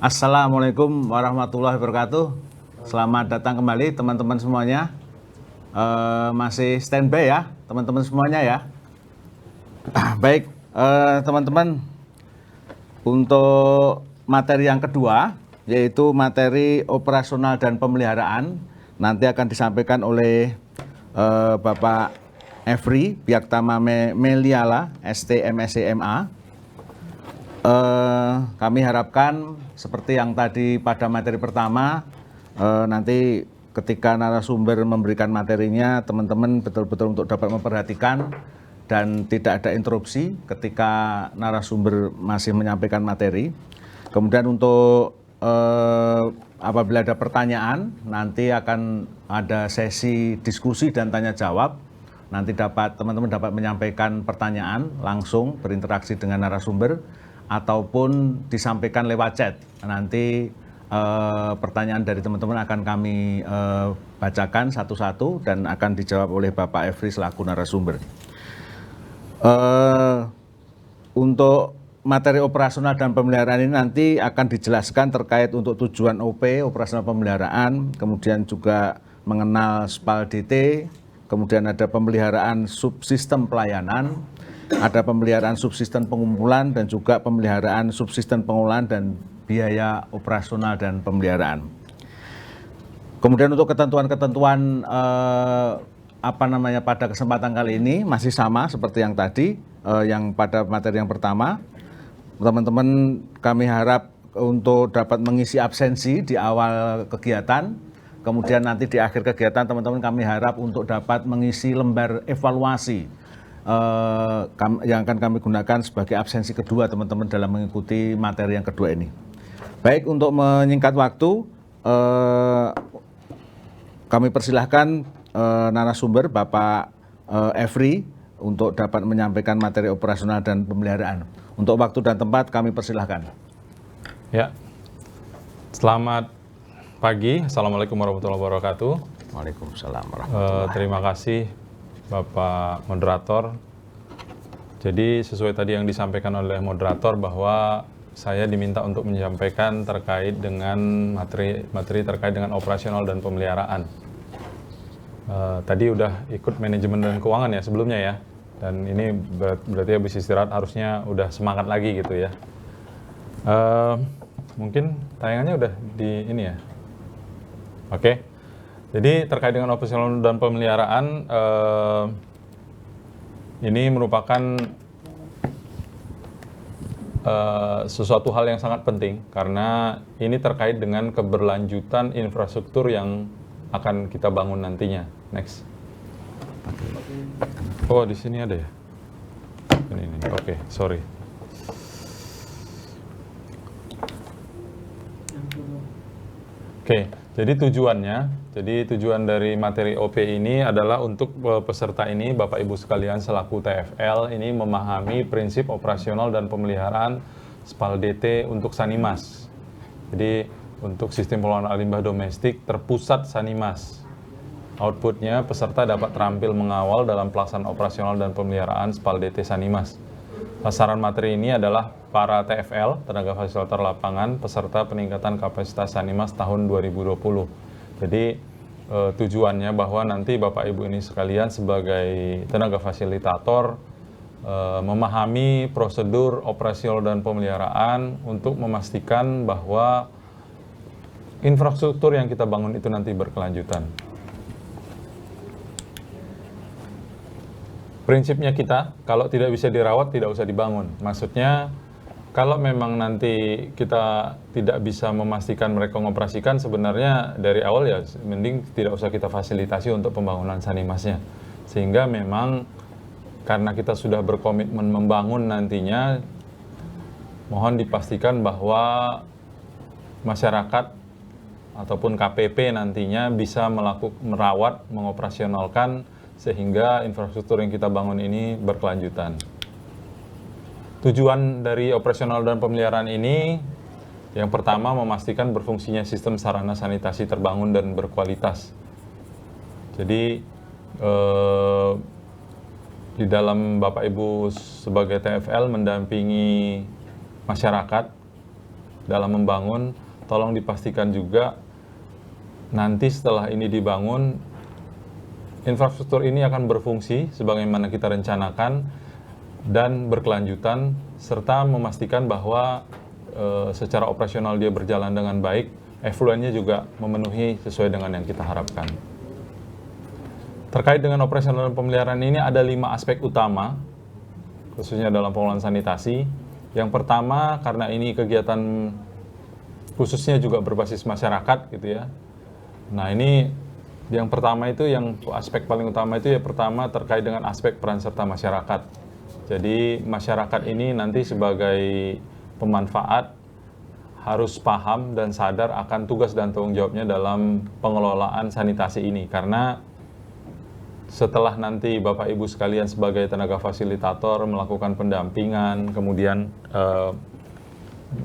Assalamualaikum warahmatullahi wabarakatuh. Selamat datang kembali teman-teman semuanya. Masih standby ya teman-teman semuanya ya. Baik teman-teman, untuk materi yang kedua yaitu materi operasional dan pemeliharaan nanti akan disampaikan oleh Bapak Efri Biaktama Meliala STMSCMA. Kami harapkan seperti yang tadi pada materi pertama, nanti ketika narasumber memberikan materinya, teman-teman betul-betul untuk dapat memperhatikan dan tidak ada interupsi ketika narasumber masih menyampaikan materi. Kemudian untuk apabila ada pertanyaan, nanti akan ada sesi diskusi dan tanya jawab. Nanti teman-teman dapat menyampaikan pertanyaan langsung berinteraksi dengan narasumber ataupun disampaikan lewat chat. Nanti pertanyaan dari teman-teman akan kami bacakan satu-satu dan akan dijawab oleh Bapak Efri selaku narasumber. Untuk materi operasional dan pemeliharaan ini nanti akan dijelaskan terkait untuk tujuan OP, operasional pemeliharaan, kemudian juga mengenal SPAL DT, kemudian ada pemeliharaan subsistem pelayanan, ada pemeliharaan subsistem pengumpulan dan juga pemeliharaan subsistem pengolahan dan biaya operasional dan pemeliharaan. Kemudian untuk ketentuan-ketentuan pada kesempatan kali ini masih sama seperti yang tadi, yang pada materi yang pertama. Teman-teman kami harap untuk dapat mengisi absensi di awal kegiatan, kemudian nanti di akhir kegiatan teman-teman kami harap untuk dapat mengisi lembar evaluasi yang akan kami gunakan sebagai absensi kedua teman-teman dalam mengikuti materi yang kedua ini. Baik, untuk menyingkat waktu, kami persilahkan narasumber Bapak Efri untuk dapat menyampaikan materi operasional dan pemeliharaan. Untuk waktu dan tempat kami persilahkan. Ya, selamat pagi. Assalamualaikum warahmatullahi wabarakatuh. Waalaikumsalam warahmatullahi wabarakatuh. Terima kasih Bapak Moderator. Jadi sesuai tadi yang disampaikan oleh Moderator bahwa saya diminta untuk menyampaikan terkait dengan materi terkait dengan operasional dan pemeliharaan. Tadi udah ikut manajemen dan keuangan ya sebelumnya ya, dan ini berarti habis istirahat harusnya udah semangat lagi gitu ya. Mungkin tayangannya udah di ini ya. Oke. Jadi terkait dengan operasional dan pemeliharaan, ini merupakan sesuatu hal yang sangat penting karena ini terkait dengan keberlanjutan infrastruktur yang akan kita bangun nantinya. Next. Oh, di sini ada ya? Ini. Oke, sorry. Oke, jadi tujuan dari materi OP ini adalah untuk peserta ini, Bapak Ibu sekalian selaku TFL ini memahami prinsip operasional dan pemeliharaan SPAL DT untuk Sanimas. Jadi untuk sistem pengelolaan limbah domestik terpusat Sanimas. Outputnya peserta dapat terampil mengawal dalam pelaksanaan operasional dan pemeliharaan SPAL DT Sanimas. Sasaran materi ini adalah para TFL, tenaga fasilitator lapangan, peserta peningkatan kapasitas Sanimas tahun 2020. Jadi tujuannya bahwa nanti Bapak Ibu ini sekalian sebagai tenaga fasilitator memahami prosedur operasional dan pemeliharaan untuk memastikan bahwa infrastruktur yang kita bangun itu nanti berkelanjutan. Prinsipnya kita, kalau tidak bisa dirawat, tidak usah dibangun. Maksudnya, kalau memang nanti kita tidak bisa memastikan mereka mengoperasikan, sebenarnya dari awal ya mending tidak usah kita fasilitasi untuk pembangunan Sanimasnya. Sehingga memang karena kita sudah berkomitmen membangun nantinya, mohon dipastikan bahwa masyarakat ataupun KPP nantinya bisa merawat, mengoperasionalkan sehingga infrastruktur yang kita bangun ini berkelanjutan. Tujuan dari operasional dan pemeliharaan ini, yang pertama memastikan berfungsinya sistem sarana sanitasi terbangun dan berkualitas. Jadi di dalam Bapak Ibu sebagai TFL mendampingi masyarakat dalam membangun, tolong dipastikan juga nanti setelah ini dibangun, infrastruktur ini akan berfungsi sebagaimana kita rencanakan dan berkelanjutan, serta memastikan bahwa secara operasional dia berjalan dengan baik, efluennya juga memenuhi sesuai dengan yang kita harapkan. Terkait dengan operasional dan pemeliharaan ini ada 5 aspek utama, khususnya dalam pengelolaan sanitasi. Yang pertama, karena ini kegiatan khususnya juga berbasis masyarakat gitu ya. Nah ini yang pertama itu, yang aspek paling utama itu ya pertama terkait dengan aspek peran serta masyarakat. Jadi masyarakat ini nanti sebagai pemanfaat harus paham dan sadar akan tugas dan tanggung jawabnya dalam pengelolaan sanitasi ini. Karena setelah nanti Bapak Ibu sekalian sebagai tenaga fasilitator melakukan pendampingan, kemudian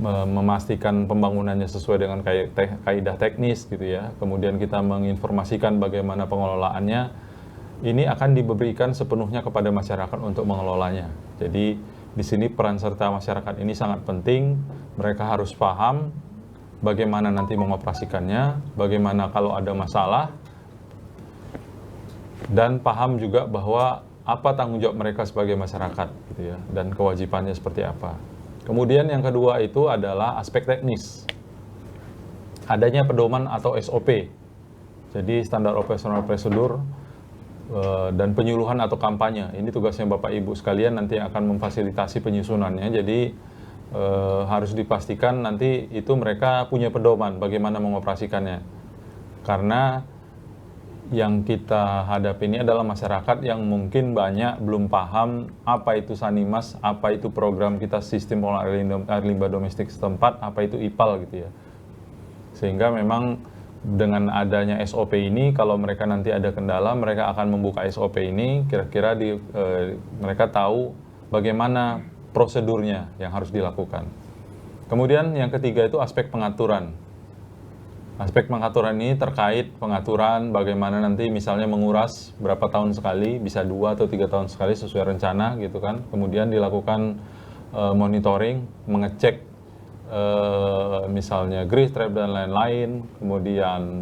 memastikan pembangunannya sesuai dengan kaidah teknis gitu ya, kemudian kita menginformasikan bagaimana pengelolaannya, ini akan diberikan sepenuhnya kepada masyarakat untuk mengelolanya. Jadi di sini peran serta masyarakat ini sangat penting, mereka harus paham bagaimana nanti mengoperasikannya, bagaimana kalau ada masalah, dan paham juga bahwa apa tanggung jawab mereka sebagai masyarakat gitu ya, dan kewajibannya seperti apa. Kemudian yang kedua itu adalah aspek teknis. Adanya pedoman atau SOP. Jadi standar operasional prosedur dan penyuluhan atau kampanye. Ini tugasnya Bapak Ibu sekalian nanti akan memfasilitasi penyusunannya. Jadi harus dipastikan nanti itu mereka punya pedoman bagaimana mengoperasikannya. Karena yang kita hadapi ini adalah masyarakat yang mungkin banyak belum paham apa itu Sanimas, apa itu program kita sistem pengelolaan air limbah domestik setempat, apa itu IPAL gitu ya. Sehingga memang dengan adanya SOP ini, kalau mereka nanti ada kendala, mereka akan membuka SOP ini, kira-kira mereka tahu bagaimana prosedurnya yang harus dilakukan. Kemudian yang ketiga itu aspek pengaturan. Aspek pengaturan ini terkait pengaturan bagaimana nanti misalnya menguras berapa tahun sekali, bisa 2 atau 3 tahun sekali sesuai rencana gitu kan. Kemudian dilakukan monitoring, mengecek misalnya grease trap dan lain-lain, kemudian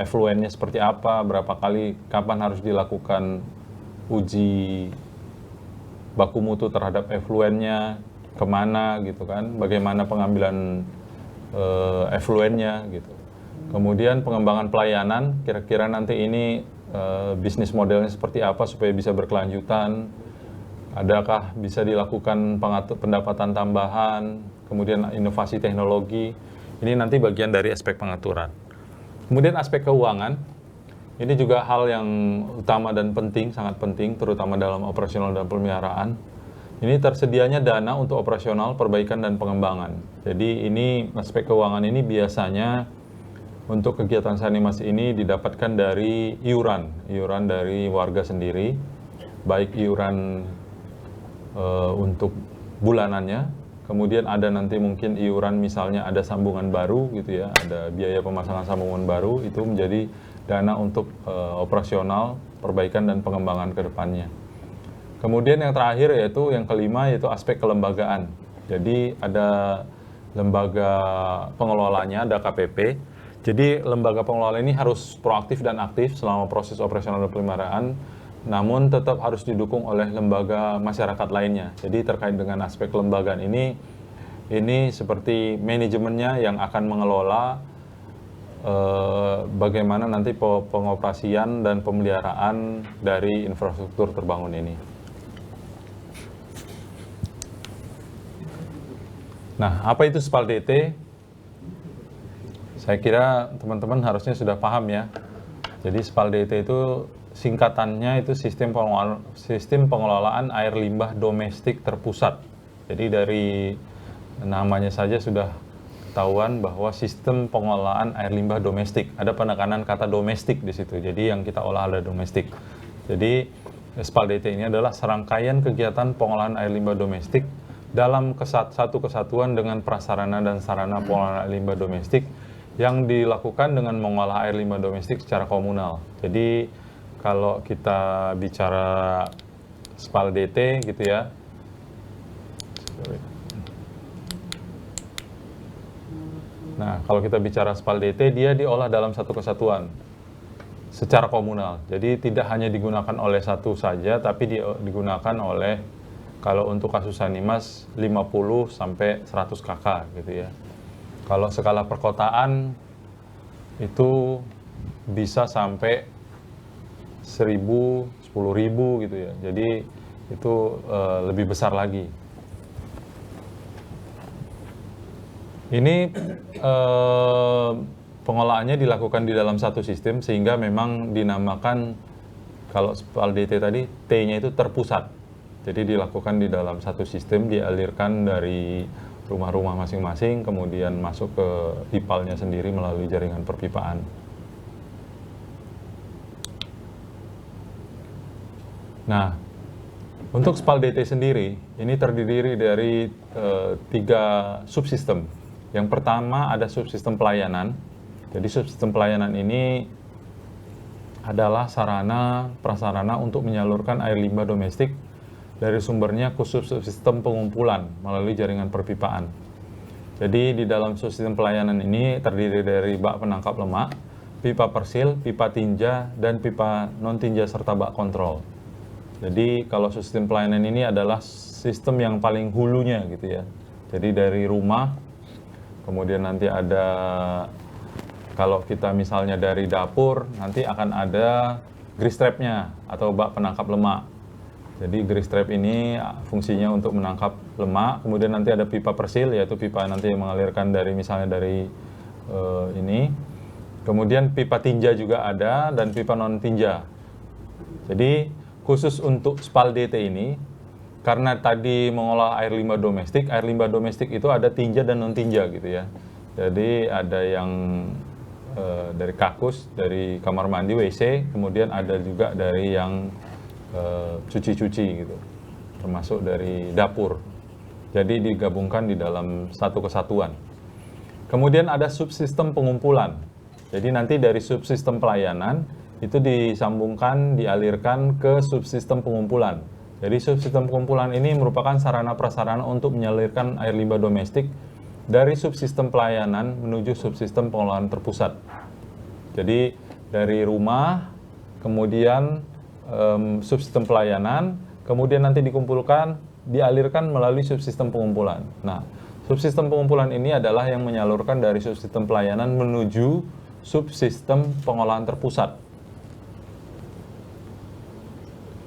efluennya seperti apa, berapa kali, kapan harus dilakukan uji baku mutu terhadap efluennya, kemana gitu kan, bagaimana pengambilan efluennya gitu. Kemudian pengembangan pelayanan, kira-kira nanti ini bisnis modelnya seperti apa supaya bisa berkelanjutan, adakah bisa dilakukan pendapatan tambahan, kemudian inovasi teknologi, ini nanti bagian dari aspek pengaturan. Kemudian aspek keuangan, ini juga hal yang utama dan penting, sangat penting, terutama dalam operasional dan pemeliharaan. Ini tersedianya dana untuk operasional, perbaikan, dan pengembangan. Jadi ini aspek keuangan ini biasanya untuk kegiatan Sanimas ini didapatkan dari iuran dari warga sendiri, baik iuran untuk bulanannya, kemudian ada nanti mungkin iuran misalnya ada sambungan baru gitu ya, ada biaya pemasangan sambungan baru, itu menjadi dana untuk operasional, perbaikan, dan pengembangan ke depannya. Kemudian yang terakhir yaitu yang kelima yaitu aspek kelembagaan. Jadi ada lembaga pengelolanya, ada KPP. Jadi lembaga pengelola ini harus proaktif dan aktif selama proses operasional dan pemeliharaan, namun tetap harus didukung oleh lembaga masyarakat lainnya. Jadi terkait dengan aspek kelembagaan ini seperti manajemennya yang akan mengelola bagaimana nanti pengoperasian dan pemeliharaan dari infrastruktur terbangun ini. Nah, apa itu SPAL DT? Saya kira teman-teman harusnya sudah paham ya. Jadi SPAL DT itu singkatannya itu sistem pengelolaan air limbah domestik terpusat. Jadi dari namanya saja sudah ketahuan bahwa sistem pengelolaan air limbah domestik. Ada penekanan kata domestik di situ. Jadi yang kita olah adalah domestik. Jadi SPAL DT ini adalah serangkaian kegiatan pengolahan air limbah domestik dalam satu kesatuan dengan prasarana dan sarana pengolahan air limbah domestik yang dilakukan dengan mengolah air limbah domestik secara komunal. Jadi kalau kita bicara SPAL DT gitu ya, Nah, kalau kita bicara SPAL DT, dia diolah dalam satu kesatuan secara komunal. Jadi tidak hanya digunakan oleh satu saja, tapi digunakan oleh, kalau untuk kasus Sanimas 50 sampai 100 kakak gitu ya. Kalau skala perkotaan itu bisa sampai 1.000, 10.000 gitu ya. Jadi itu lebih besar lagi. Ini pengolahannya dilakukan di dalam satu sistem, sehingga memang dinamakan, kalau SPAL DT tadi, T-nya itu terpusat. Jadi dilakukan di dalam satu sistem, dialirkan dari rumah-rumah masing-masing, kemudian masuk ke IPAL-nya sendiri melalui jaringan perpipaan. Nah, untuk SPAL DT sendiri, ini terdiri dari 3 subsistem. Yang pertama ada subsistem pelayanan. Jadi subsistem pelayanan ini adalah sarana prasarana untuk menyalurkan air limbah domestik dari sumbernya ke subsistem pengumpulan melalui jaringan perpipaan. Jadi di dalam subsistem pelayanan ini terdiri dari bak penangkap lemak, pipa persil, pipa tinja, dan pipa non tinja serta bak kontrol. Jadi kalau sistem pelayanan ini adalah sistem yang paling hulunya gitu ya. Jadi dari rumah, kemudian nanti ada, kalau kita misalnya dari dapur, nanti akan ada grease trap-nya atau bak penangkap lemak. Jadi grease trap ini fungsinya untuk menangkap lemak, kemudian nanti ada pipa persil, yaitu pipa nanti yang mengalirkan dari misalnya dari ini. Kemudian pipa tinja juga ada, dan pipa non tinja. Jadi khusus untuk SPAL DT ini, karena tadi mengolah air limbah domestik itu ada tinja dan non tinja gitu ya. Jadi ada yang dari kakus, dari kamar mandi WC, kemudian ada juga dari yang cuci-cuci gitu, termasuk dari dapur. Jadi digabungkan di dalam satu kesatuan. Kemudian ada subsistem pengumpulan. Jadi nanti dari subsistem pelayanan itu disambungkan, dialirkan ke subsistem pengumpulan. Jadi subsistem pengumpulan ini merupakan sarana prasarana untuk menyalurkan air limbah domestik dari subsistem pelayanan menuju subsistem pengolahan terpusat. Jadi dari rumah, kemudian subsistem pelayanan, kemudian nanti dikumpulkan, dialirkan melalui subsistem pengumpulan. Nah, subsistem pengumpulan ini adalah yang menyalurkan dari subsistem pelayanan menuju subsistem pengolahan terpusat.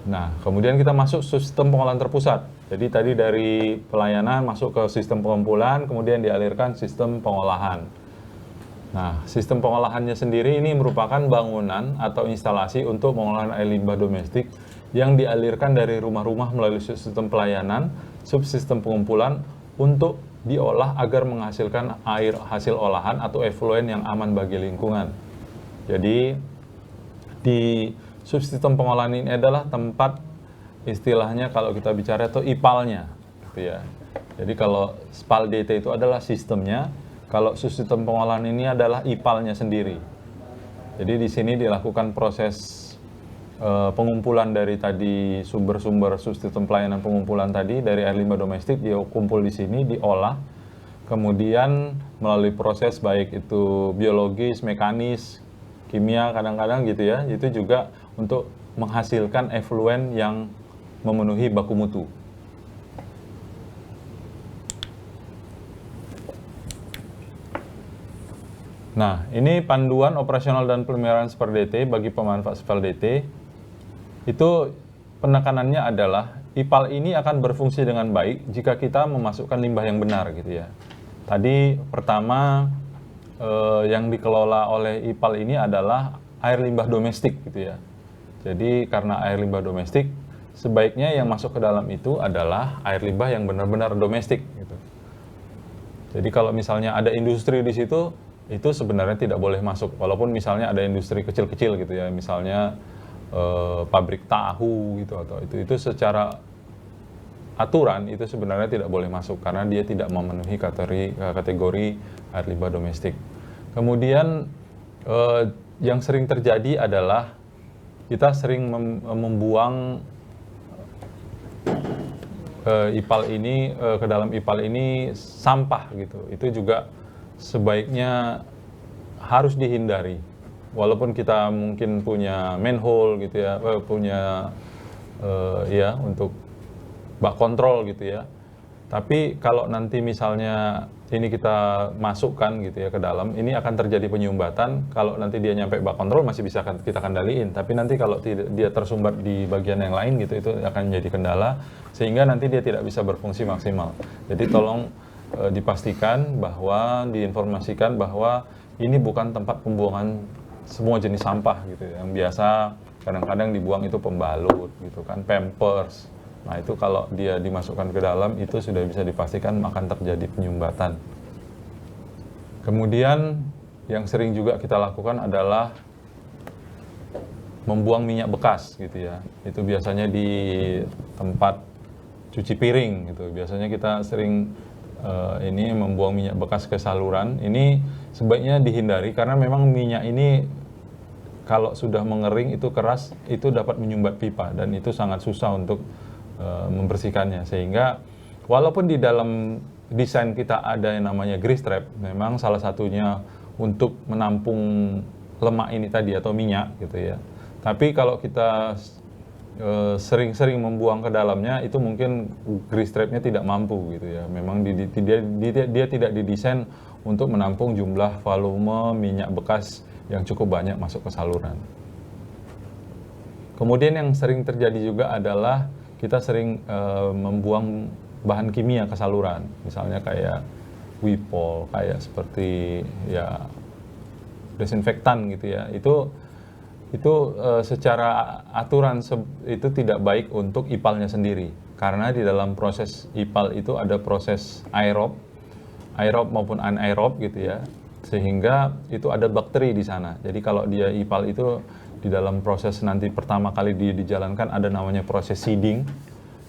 Nah, kemudian kita masuk sistem pengolahan terpusat. Jadi tadi dari pelayanan masuk ke sistem pengumpulan, kemudian dialirkan sistem pengolahan. Nah, sistem pengolahannya sendiri ini merupakan bangunan atau instalasi untuk pengolahan air limbah domestik yang dialirkan dari rumah-rumah melalui sistem pelayanan, subsistem pengumpulan untuk diolah agar menghasilkan air hasil olahan atau efluen yang aman bagi lingkungan. Jadi di subsistem pengolahan ini adalah tempat, istilahnya kalau kita bicara itu IPAL-nya gitu ya. Jadi kalau SPAL DT itu adalah sistemnya, kalau subsistem pengolahan ini adalah IPAL-nya sendiri. Jadi di sini dilakukan proses pengumpulan dari tadi sumber-sumber subsistem pelayanan pengumpulan tadi dari air limbah domestik, dia kumpul di sini, diolah, kemudian melalui proses baik itu biologis, mekanis, kimia kadang-kadang gitu ya, itu juga untuk menghasilkan efluen yang memenuhi baku mutu. Nah, ini panduan operasional dan pemeliharaan SPAL DT bagi pemanfaat SPAL DT. Itu penekanannya adalah IPAL ini akan berfungsi dengan baik jika kita memasukkan limbah yang benar gitu ya. Tadi pertama yang dikelola oleh IPAL ini adalah air limbah domestik gitu ya. Jadi karena air limbah domestik, sebaiknya yang masuk ke dalam itu adalah air limbah yang benar-benar domestik gitu. Jadi kalau misalnya ada industri di situ, itu sebenarnya tidak boleh masuk. Walaupun misalnya ada industri kecil-kecil gitu ya, misalnya pabrik tahu gitu, atau itu secara aturan itu sebenarnya tidak boleh masuk karena dia tidak memenuhi kategori air limbah domestik. Kemudian yang sering terjadi adalah kita sering membuang IPAL ini ke dalam IPAL ini sampah gitu. Itu juga sebaiknya harus dihindari. Walaupun kita mungkin punya manhole gitu ya, punya ya untuk bak kontrol gitu ya. Tapi kalau nanti misalnya ini kita masukkan gitu ya ke dalam, ini akan terjadi penyumbatan. Kalau nanti dia nyampe bak kontrol masih bisa kita kendaliin. Tapi nanti kalau dia tersumbat di bagian yang lain gitu, itu akan menjadi kendala. Sehingga nanti dia tidak bisa berfungsi maksimal. Jadi tolong dipastikan bahwa, diinformasikan bahwa ini bukan tempat pembuangan semua jenis sampah gitu ya. Yang biasa kadang-kadang dibuang itu pembalut gitu kan, pampers. Nah itu kalau dia dimasukkan ke dalam itu sudah bisa dipastikan akan terjadi penyumbatan. Kemudian yang sering juga kita lakukan adalah membuang minyak bekas gitu ya. Itu biasanya di tempat cuci piring gitu. Biasanya kita sering ini membuang minyak bekas ke saluran. Ini sebaiknya dihindari karena memang minyak ini kalau sudah mengering itu keras, itu dapat menyumbat pipa dan itu sangat susah untuk membersihkannya. Sehingga walaupun di dalam desain kita ada yang namanya grease trap, memang salah satunya untuk menampung lemak ini tadi atau minyak gitu ya. Tapi kalau kita sering-sering membuang ke dalamnya, itu mungkin grease trapnya tidak mampu gitu ya. Memang dia tidak didesain untuk menampung jumlah volume minyak bekas yang cukup banyak masuk ke saluran. Kemudian yang sering terjadi juga adalah kita sering membuang bahan kimia ke saluran, misalnya kayak Wipol, kayak seperti ya desinfektan gitu ya. Itu secara aturan itu tidak baik untuk ipalnya sendiri, karena di dalam proses ipal itu ada proses aerob maupun anaerob gitu ya, sehingga itu ada bakteri di sana. Jadi kalau dia ipal itu di dalam proses nanti pertama kali dijalankan ada namanya proses seeding.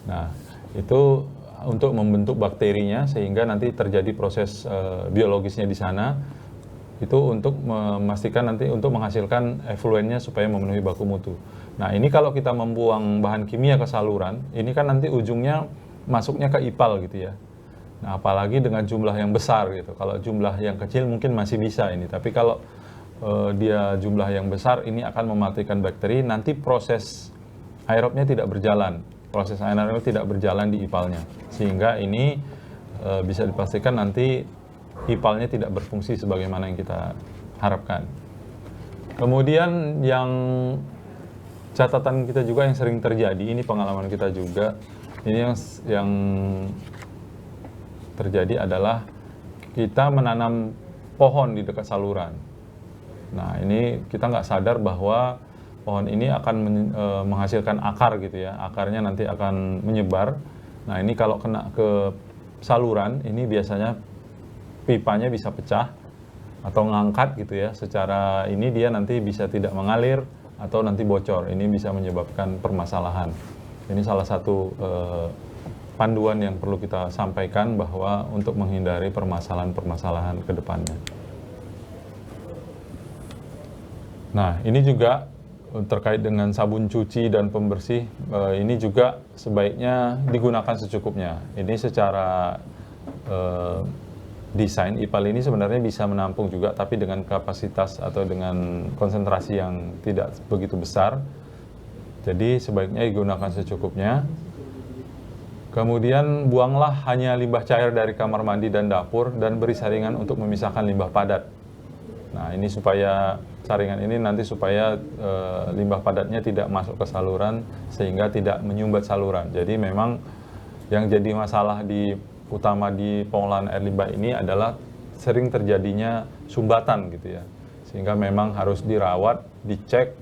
Nah, itu untuk membentuk bakterinya sehingga nanti terjadi proses biologisnya di sana. Itu untuk memastikan nanti untuk menghasilkan efluennya supaya memenuhi baku mutu. Nah, ini kalau kita membuang bahan kimia ke saluran, ini kan nanti ujungnya masuknya ke ipal gitu ya. Nah, apalagi dengan jumlah yang besar gitu. Kalau jumlah yang kecil mungkin masih bisa ini, tapi kalau dia jumlah yang besar, ini akan mematikan bakteri, nanti proses aerobnya tidak berjalan. Proses anaerobnya tidak berjalan di ipalnya. Sehingga ini bisa dipastikan nanti ipalnya tidak berfungsi sebagaimana yang kita harapkan. Kemudian yang catatan kita juga yang sering terjadi, ini pengalaman kita juga, ini yang terjadi adalah kita menanam pohon di dekat saluran. Nah, ini kita nggak sadar bahwa pohon ini akan menghasilkan akar gitu ya. Akarnya nanti akan menyebar. Nah, ini kalau kena ke saluran, ini biasanya pipanya bisa pecah atau ngangkat gitu ya. Secara ini dia nanti bisa tidak mengalir atau nanti bocor. Ini bisa menyebabkan permasalahan. Ini salah satu panduan yang perlu kita sampaikan bahwa untuk menghindari permasalahan-permasalahan ke depannya. Nah, ini juga terkait dengan sabun cuci dan pembersih, ini juga sebaiknya digunakan secukupnya. Ini secara desain IPAL ini sebenarnya bisa menampung juga, tapi dengan kapasitas atau dengan konsentrasi yang tidak begitu besar. Jadi sebaiknya digunakan secukupnya. Kemudian buanglah hanya limbah cair dari kamar mandi dan dapur dan beri saringan untuk memisahkan limbah padat. Nah, ini supaya saringan ini nanti supaya limbah padatnya tidak masuk ke saluran sehingga tidak menyumbat saluran. Jadi memang yang jadi masalah utama di pengolahan air limbah ini adalah sering terjadinya sumbatan gitu ya. Sehingga memang harus dirawat, dicek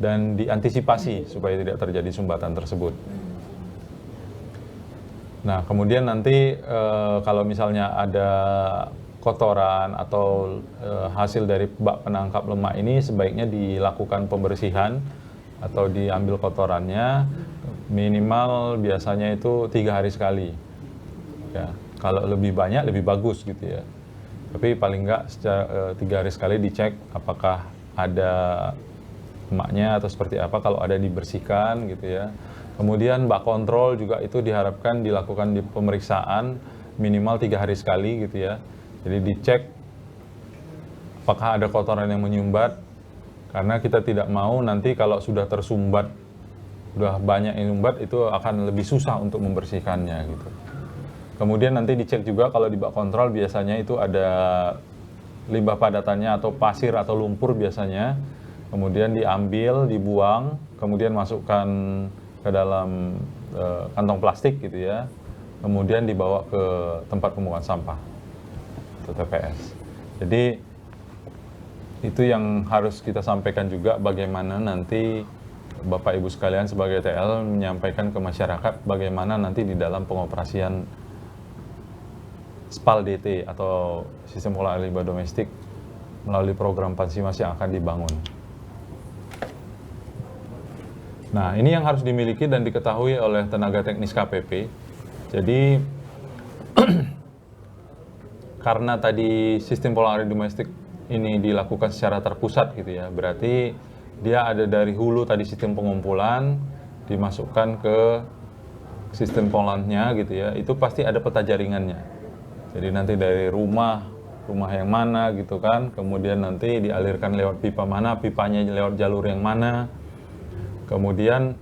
dan diantisipasi supaya tidak terjadi sumbatan tersebut. Nah, kemudian nanti kalau misalnya ada kotoran atau hasil dari bak penangkap lemak ini sebaiknya dilakukan pembersihan atau diambil kotorannya minimal biasanya itu 3 hari sekali. Ya, kalau lebih banyak lebih bagus gitu ya. Tapi paling enggak 3 hari sekali dicek apakah ada lemaknya atau seperti apa. Kalau ada dibersihkan gitu ya. Kemudian bak kontrol juga itu diharapkan dilakukan di pemeriksaan minimal 3 hari sekali gitu ya. Jadi dicek apakah ada kotoran yang menyumbat, karena kita tidak mau nanti kalau sudah tersumbat, sudah banyak yang menyumbat, itu akan lebih susah untuk membersihkannya gitu. Kemudian nanti dicek juga kalau di bak kontrol biasanya itu ada limbah padatannya atau pasir atau lumpur biasanya, kemudian diambil, dibuang, kemudian masukkan ke dalam kantong plastik gitu ya, kemudian dibawa ke tempat pembuangan sampah atau TPS. Jadi itu yang harus kita sampaikan juga, bagaimana nanti Bapak Ibu sekalian sebagai TL menyampaikan ke masyarakat bagaimana nanti di dalam pengoperasian SPAL DT atau sistem pengolahan limbah domestik melalui program Pansimas yang akan dibangun. Nah, ini yang harus dimiliki dan diketahui oleh tenaga teknis KPP. Jadi karena tadi sistem pengolahan domestik ini dilakukan secara terpusat gitu ya, berarti dia ada dari hulu tadi sistem pengumpulan dimasukkan ke sistem pengolahannya gitu ya, itu pasti ada peta jaringannya. Jadi nanti dari rumah yang mana gitu kan, kemudian nanti dialirkan lewat pipa mana, pipanya lewat jalur yang mana, kemudian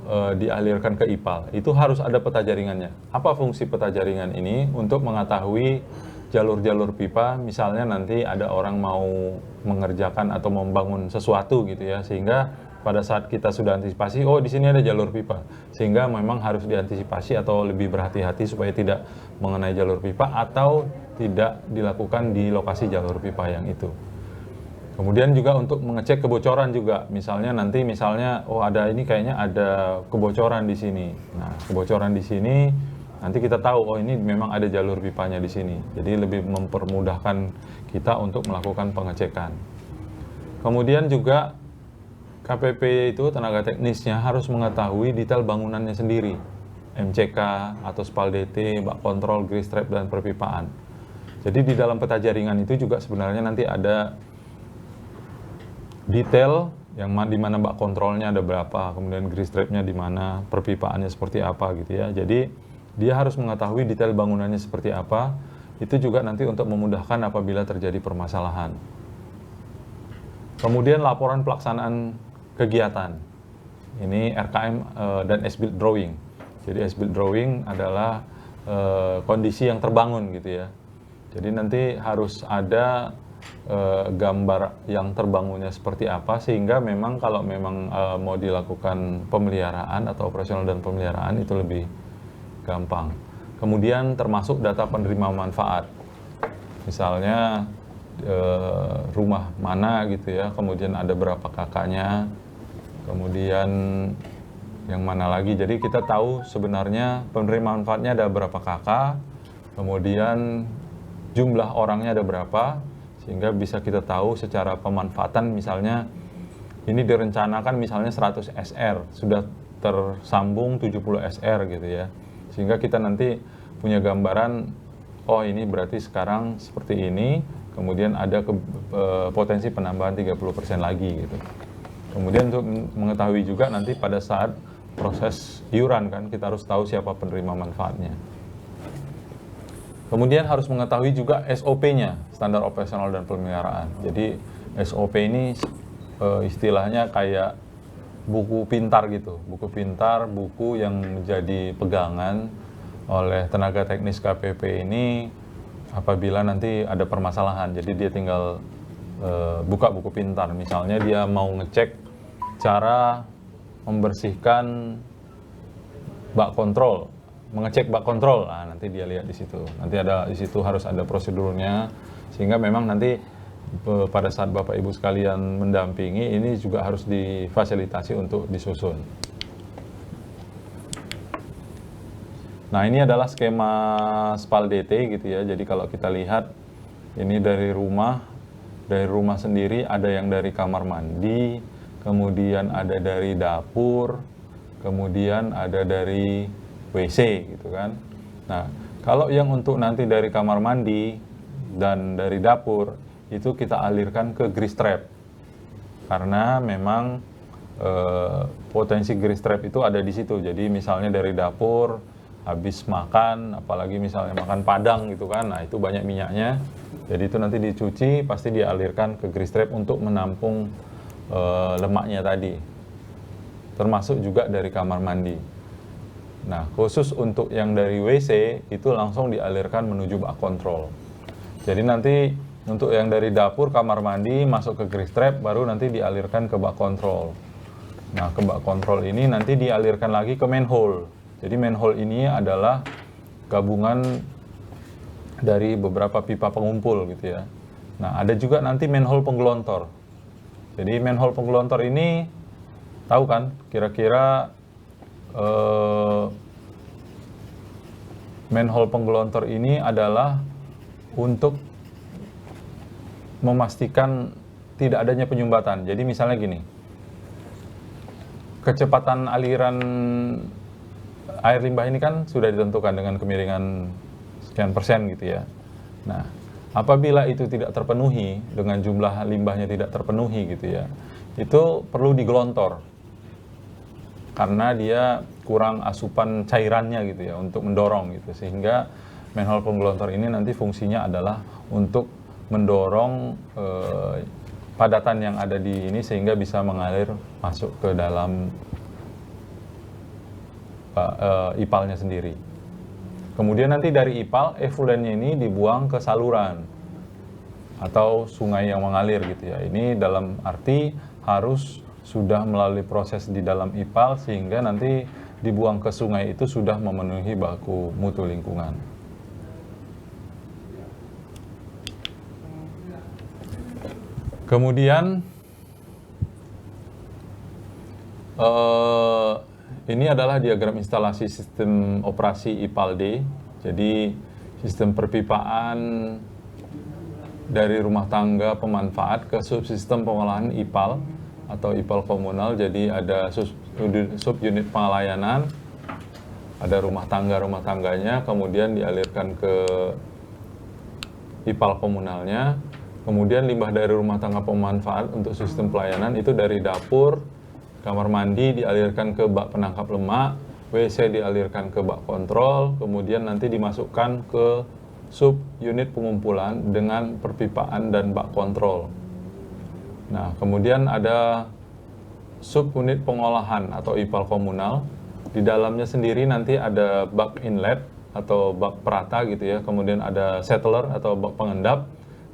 dialirkan ke IPAL. Itu harus ada peta jaringannya. Apa fungsi peta jaringan ini? Untuk mengetahui jalur-jalur pipa, misalnya nanti ada orang mau mengerjakan atau membangun sesuatu gitu ya, sehingga pada saat kita sudah antisipasi, oh di sini ada jalur pipa, sehingga memang harus diantisipasi atau lebih berhati-hati supaya tidak mengenai jalur pipa atau tidak dilakukan di lokasi jalur pipa yang itu. Kemudian juga untuk mengecek kebocoran juga, misalnya nanti oh ada ini kayaknya ada kebocoran di sini. Nah, kebocoran di sini nanti kita tahu, oh ini memang ada jalur pipanya di sini. Jadi lebih mempermudahkan kita untuk melakukan pengecekan. Kemudian juga KPP itu tenaga teknisnya harus mengetahui detail bangunannya sendiri, MCK atau SPAL DT, bak kontrol, grease trap, dan perpipaan. Jadi di dalam peta jaringan itu juga sebenarnya nanti ada detail yang di mana bak kontrolnya ada berapa, kemudian grease trapnya di mana, perpipaannya seperti apa gitu ya. Jadi dia harus mengetahui detail bangunannya seperti apa. Itu juga nanti untuk memudahkan apabila terjadi permasalahan. Kemudian laporan pelaksanaan kegiatan. Ini RKM dan as-built drawing. Jadi as-built drawing adalah kondisi yang terbangun gitu ya. Jadi nanti harus ada gambar yang terbangunnya seperti apa, sehingga memang kalau memang mau dilakukan pemeliharaan atau operasional dan pemeliharaan itu lebih gampang. Kemudian termasuk data penerima manfaat. Misalnya rumah mana gitu ya, kemudian ada berapa kakaknya, kemudian yang mana lagi. Jadi kita tahu sebenarnya penerima manfaatnya ada berapa kakak, kemudian jumlah orangnya ada berapa, sehingga bisa kita tahu secara pemanfaatan. Misalnya ini direncanakan misalnya 100 SR, sudah tersambung 70 SR gitu ya, sehingga kita nanti punya gambaran, oh ini berarti sekarang seperti ini, kemudian ada potensi penambahan 30% lagi gitu. Kemudian untuk mengetahui juga nanti pada saat proses iuran kan, kita harus tahu siapa penerima manfaatnya. Kemudian harus mengetahui juga SOP-nya, standar operasional dan pemeliharaan. Jadi SOP ini istilahnya kayak buku pintar gitu, buku yang menjadi pegangan oleh tenaga teknis KPP ini apabila nanti ada permasalahan. Jadi dia tinggal buka buku pintar, misalnya dia mau ngecek cara membersihkan bak kontrol, mengecek bak kontrol, nah, nanti dia lihat di situ. Nanti di situ harus ada prosedurnya, sehingga memang nanti pada saat Bapak Ibu sekalian mendampingi ini juga harus difasilitasi untuk disusun. Nah, ini adalah skema SPAL DT gitu ya. Jadi kalau kita lihat ini dari rumah sendiri, ada yang dari kamar mandi, kemudian ada dari dapur, kemudian ada dari WC gitu kan. Nah, kalau yang untuk nanti dari kamar mandi dan dari dapur itu kita alirkan ke grease trap, karena memang potensi grease trap itu ada di situ. Jadi misalnya dari dapur habis makan, apalagi misalnya makan padang gitu kan, nah itu banyak minyaknya. Jadi itu nanti dicuci, pasti dialirkan ke grease trap untuk menampung lemaknya tadi. Termasuk juga dari kamar mandi. Nah, khusus untuk yang dari WC itu langsung dialirkan menuju bak kontrol. Jadi nanti untuk yang dari dapur, kamar mandi masuk ke grease trap, baru nanti dialirkan ke bak kontrol. Nah, ke bak kontrol ini nanti dialirkan lagi ke manhole. Jadi manhole ini adalah gabungan dari beberapa pipa pengumpul gitu ya. Nah, ada juga nanti manhole penggelontor. Jadi manhole penggelontor ini tahu kan kira-kira manhole penggelontor ini adalah untuk memastikan tidak adanya penyumbatan. Jadi misalnya gini, kecepatan aliran air limbah ini kan sudah ditentukan dengan kemiringan sekian persen gitu ya. Nah, apabila itu tidak terpenuhi, dengan jumlah limbahnya tidak terpenuhi gitu ya, itu perlu digelontor. Karena dia kurang asupan cairannya gitu ya, untuk mendorong gitu. Sehingga manhole penggelontor ini nanti fungsinya adalah untuk mendorong padatan yang ada di ini sehingga bisa mengalir masuk ke dalam ipalnya sendiri. Kemudian nanti dari ipal, efluennya ini dibuang ke saluran atau sungai yang mengalir gitu ya. Ini dalam arti harus sudah melalui proses di dalam ipal sehingga nanti dibuang ke sungai itu sudah memenuhi baku mutu lingkungan. Kemudian ini adalah diagram instalasi sistem operasi IPAL-D. Jadi sistem perpipaan dari rumah tangga pemanfaat ke subsistem pengolahan IPAL atau IPAL komunal. Jadi ada subunit pengelayanan, ada rumah tangganya, kemudian dialirkan ke IPAL komunalnya. Kemudian limbah dari rumah tangga pemanfaat untuk sistem pelayanan itu dari dapur, kamar mandi dialirkan ke bak penangkap lemak, WC dialirkan ke bak kontrol, kemudian nanti dimasukkan ke subunit pengumpulan dengan perpipaan dan bak kontrol. Nah, kemudian ada subunit pengolahan atau IPAL komunal. Di dalamnya sendiri nanti ada bak inlet atau bak perata gitu ya, kemudian ada settler atau bak pengendap.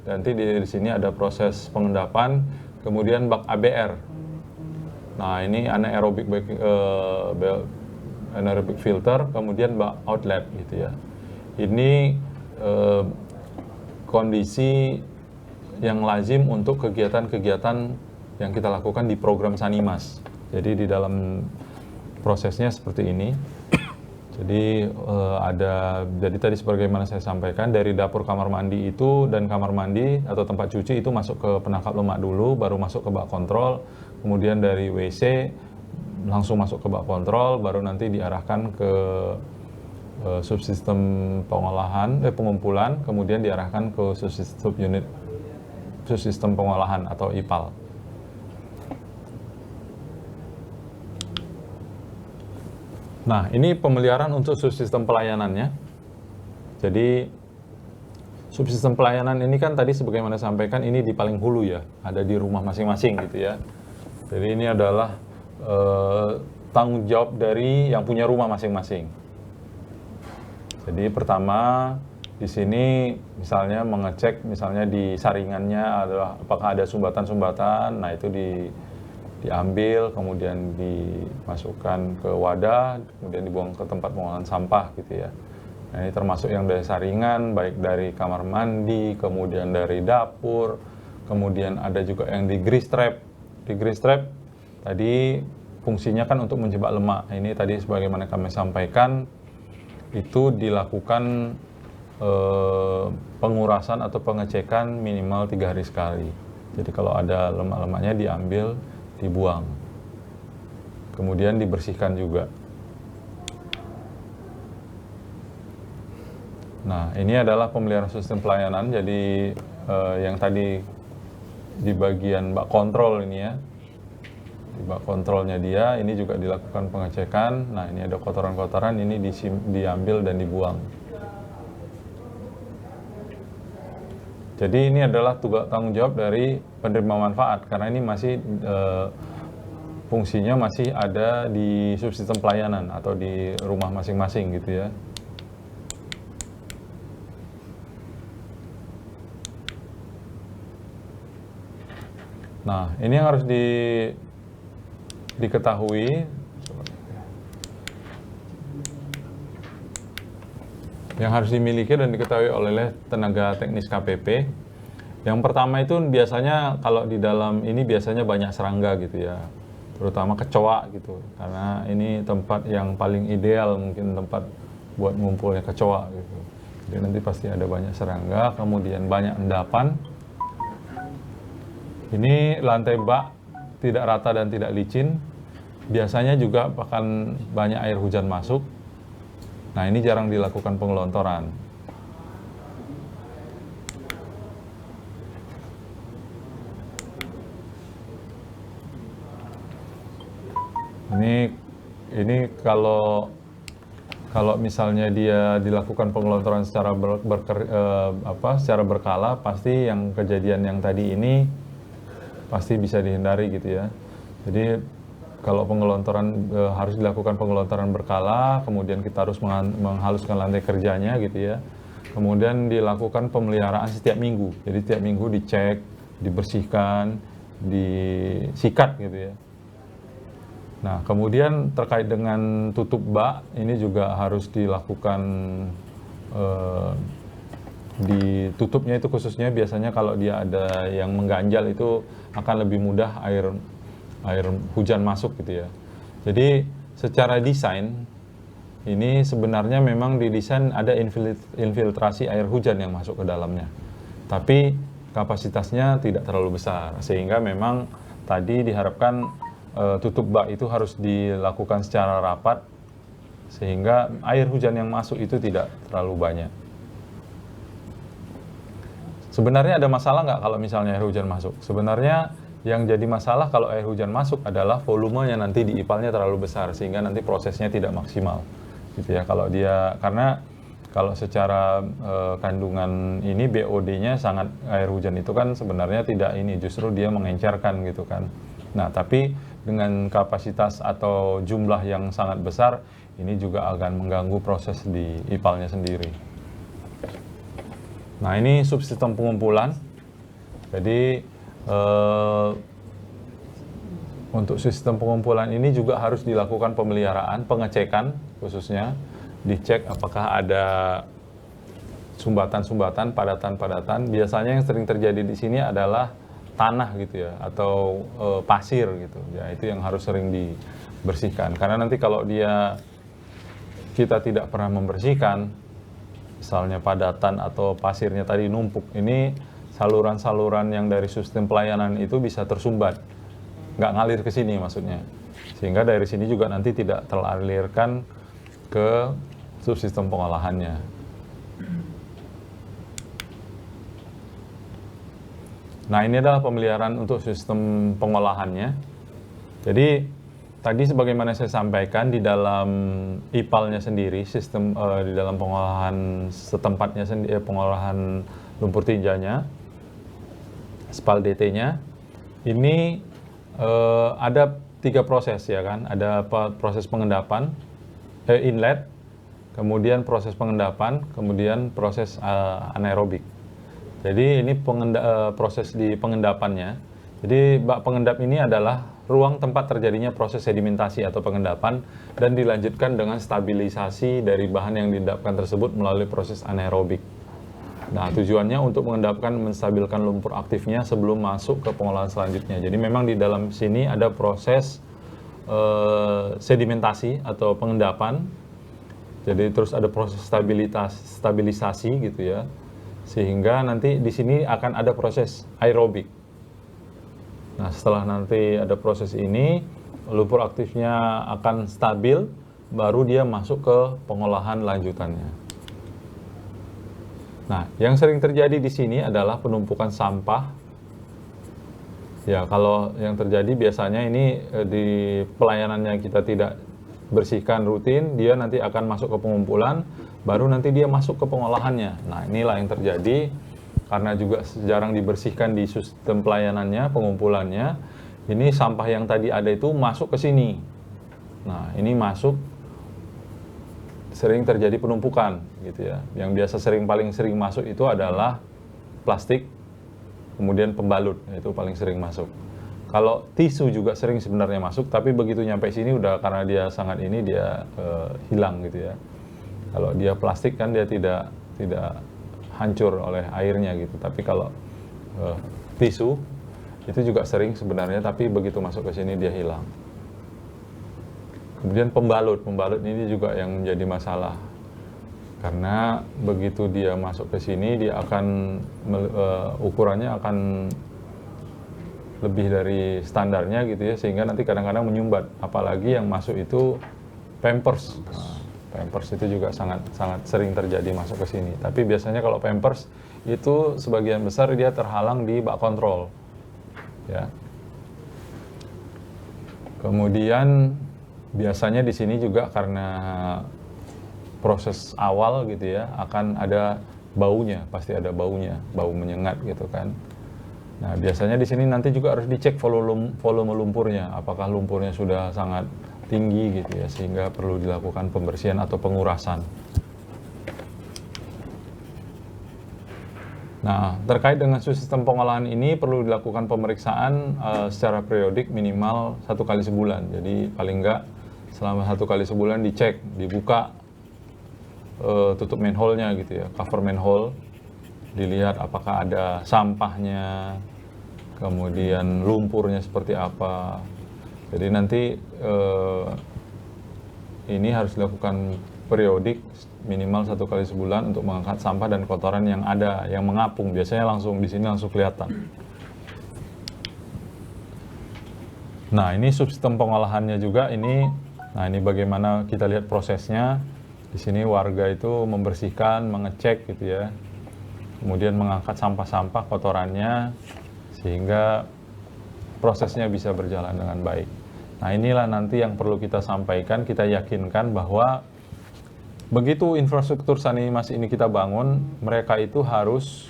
Nanti di sini ada proses pengendapan, kemudian bak ABR. Nah, ini anaerobic filter, kemudian bak outlet gitu ya. Ini kondisi yang lazim untuk kegiatan-kegiatan yang kita lakukan di program Sanimas. Jadi di dalam prosesnya seperti ini. Jadi jadi tadi sebagaimana saya sampaikan, dari dapur, kamar mandi itu dan kamar mandi atau tempat cuci itu masuk ke penangkap lemak dulu, baru masuk ke bak kontrol. Kemudian dari WC langsung masuk ke bak kontrol, baru nanti diarahkan ke subsistem pengumpulan, kemudian diarahkan ke subsistem pengolahan atau IPAL. Nah, ini pemeliharaan untuk subsistem pelayanannya. Jadi subsistem pelayanan ini kan tadi sebagaimana sampaikan ini di paling hulu ya, ada di rumah masing-masing gitu ya. Jadi ini adalah tanggung jawab dari yang punya rumah masing-masing. Jadi pertama di sini misalnya mengecek misalnya di saringannya adalah apakah ada sumbatan-sumbatan. Nah, itu diambil, kemudian dimasukkan ke wadah, kemudian dibuang ke tempat pengolahan sampah gitu ya. Nah, ini termasuk yang dari saringan, baik dari kamar mandi, kemudian dari dapur, kemudian ada juga yang di grease trap. Di grease trap tadi fungsinya kan untuk menjebak lemak. Ini tadi sebagaimana kami sampaikan, itu dilakukan pengurasan atau pengecekan minimal 3 hari sekali. Jadi kalau ada lemak-lemaknya diambil, dibuang, kemudian dibersihkan juga. Nah, ini adalah pemeliharaan sistem pelayanan. Jadi yang tadi di bagian bak kontrol ini ya, di bak kontrolnya dia ini juga dilakukan pengecekan. Nah, ini ada kotoran-kotoran, ini diambil dan dibuang. Jadi ini adalah tanggung jawab dari penerima manfaat karena ini masih fungsinya masih ada di subsistem pelayanan atau di rumah masing-masing gitu ya. Nah, ini yang harus diketahui, yang harus dimiliki dan diketahui oleh tenaga teknis KPP. Yang pertama itu biasanya kalau di dalam ini biasanya banyak serangga gitu ya, terutama kecoa gitu, karena ini tempat yang paling ideal mungkin tempat buat ngumpulnya kecoa gitu. Jadi nanti pasti ada banyak serangga, kemudian banyak endapan. Ini lantai bak tidak rata dan tidak licin. Biasanya juga akan banyak air hujan masuk. Nah, ini jarang dilakukan pengelontoran. Ini kalau misalnya dia dilakukan pengelontoran secara secara berkala, pasti yang kejadian yang tadi ini pasti bisa dihindari gitu ya. Jadi kalau pengelontoran harus dilakukan pengelontoran berkala, kemudian kita harus menghaluskan lantai kerjanya gitu ya. Kemudian dilakukan pemeliharaan setiap minggu. Jadi setiap minggu dicek, dibersihkan, disikat gitu ya. Nah, kemudian terkait dengan tutup bak, ini juga harus dilakukan ditutupnya itu khususnya biasanya kalau dia ada yang mengganjal itu akan lebih mudah air hujan masuk gitu ya. Jadi secara desain ini sebenarnya memang didesain ada infiltrasi air hujan yang masuk ke dalamnya. Tapi kapasitasnya tidak terlalu besar sehingga memang tadi diharapkan tutup bak itu harus dilakukan secara rapat sehingga air hujan yang masuk itu tidak terlalu banyak. Sebenarnya ada masalah nggak kalau misalnya air hujan masuk? Sebenarnya yang jadi masalah kalau air hujan masuk adalah volumenya nanti di ipalnya terlalu besar sehingga nanti prosesnya tidak maksimal, gitu ya. Karena kalau secara kandungan ini BOD-nya sangat, air hujan itu kan sebenarnya tidak ini, justru dia mengencerkan gitu kan. Nah, tapi dengan kapasitas atau jumlah yang sangat besar, ini juga akan mengganggu proses di ipalnya sendiri. Nah, ini subsistem pengumpulan. Jadi untuk sistem pengumpulan ini juga harus dilakukan pemeliharaan, pengecekan khususnya, dicek apakah ada sumbatan-sumbatan, padatan-padatan. Biasanya yang sering terjadi di sini adalah tanah gitu ya, atau pasir gitu. Ya, itu yang harus sering dibersihkan. Karena nanti kalau kita tidak pernah membersihkan, misalnya padatan atau pasirnya tadi numpuk, ini saluran-saluran yang dari sistem pelayanan itu bisa tersumbat, nggak ngalir ke sini maksudnya, sehingga dari sini juga nanti tidak teralirkan ke subsistem pengolahannya. Nah, ini adalah pemeliharaan untuk sistem pengolahannya. Jadi tadi sebagaimana saya sampaikan, di dalam ipalnya sendiri, sistem di dalam pengolahan setempatnya sendiri, pengolahan lumpur tinjanya, SPAL DT-nya, ini ada 3 proses ya kan. Ada proses pengendapan, inlet, kemudian proses pengendapan, kemudian proses anaerobik. Jadi ini proses di pengendapannya. Jadi bak pengendap ini adalah ruang tempat terjadinya proses sedimentasi atau pengendapan dan dilanjutkan dengan stabilisasi dari bahan yang diendapkan tersebut melalui proses anaerobik. Nah, tujuannya untuk menstabilkan lumpur aktifnya sebelum masuk ke pengolahan selanjutnya. Jadi memang di dalam sini ada proses sedimentasi atau pengendapan. Jadi terus ada proses stabilisasi gitu ya. Sehingga nanti di sini akan ada proses aerobik. Nah, setelah nanti ada proses ini, lumpur aktifnya akan stabil, baru dia masuk ke pengolahan lanjutannya. Nah, yang sering terjadi di sini adalah penumpukan sampah. Ya, kalau yang terjadi biasanya ini di pelayanannya kita tidak bersihkan rutin, dia nanti akan masuk ke pengumpulan, baru nanti dia masuk ke pengolahannya. Nah, inilah yang terjadi karena juga jarang dibersihkan di sistem pelayanannya, pengumpulannya, ini sampah yang tadi ada itu masuk ke sini. Nah, ini masuk, sering terjadi penumpukan gitu ya. Yang biasa paling sering masuk itu adalah plastik, kemudian pembalut, itu paling sering masuk. Kalau tisu juga sering sebenarnya masuk, tapi begitu nyampe sini udah, karena dia sangat ini, dia hilang gitu ya. Kalau dia plastik kan dia tidak hancur oleh airnya gitu. Tapi kalau tisu itu juga sering sebenarnya, tapi begitu masuk ke sini dia hilang. Kemudian pembalut ini juga yang menjadi masalah. Karena begitu dia masuk ke sini, dia akan ukurannya akan lebih dari standarnya gitu ya, sehingga nanti kadang-kadang menyumbat. Apalagi yang masuk itu Pampers. Nah, Pampers itu juga sangat sering terjadi masuk ke sini. Tapi biasanya kalau Pampers itu sebagian besar dia terhalang di bak kontrol. Ya. Kemudian biasanya di sini juga karena proses awal gitu ya, akan ada baunya, pasti ada baunya, bau menyengat gitu kan. Nah, biasanya di sini nanti juga harus dicek volume lumpurnya, apakah lumpurnya sudah sangat tinggi gitu ya, sehingga perlu dilakukan pembersihan atau pengurasan. Nah, terkait dengan sistem pengolahan ini perlu dilakukan pemeriksaan secara periodik minimal 1 kali sebulan. Jadi paling enggak selama 1 kali sebulan dicek, dibuka tutup manhole-nya gitu ya, cover manhole, dilihat apakah ada sampahnya, kemudian lumpurnya seperti apa. Jadi nanti ini harus dilakukan periodik minimal 1 kali sebulan untuk mengangkat sampah dan kotoran yang ada, yang mengapung. Biasanya langsung di sini langsung kelihatan. Nah, ini subsistem pengolahannya juga ini. Nah, ini bagaimana kita lihat prosesnya. Di sini warga itu membersihkan, mengecek gitu ya. Kemudian mengangkat sampah-sampah kotorannya sehingga prosesnya bisa berjalan dengan baik. Nah, inilah nanti yang perlu kita sampaikan, kita yakinkan bahwa begitu infrastruktur Sanimas ini kita bangun, mereka itu harus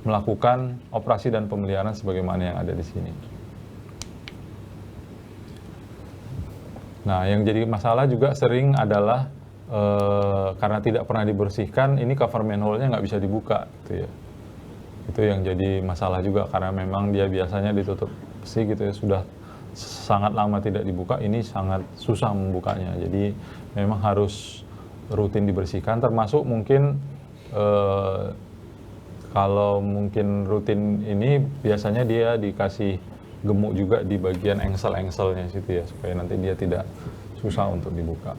melakukan operasi dan pemeliharaan sebagaimana yang ada di sini. Nah, yang jadi masalah juga sering adalah karena tidak pernah dibersihkan, ini cover manhole-nya nggak bisa dibuka, gitu ya. Itu yang jadi masalah juga, karena memang dia biasanya ditutup besi gitu ya, sudah sangat lama tidak dibuka, ini sangat susah membukanya. Jadi memang harus rutin dibersihkan, termasuk mungkin kalau mungkin rutin ini biasanya dia dikasih gemuk juga di bagian engsel-engselnya situ ya, supaya nanti dia tidak susah untuk dibuka.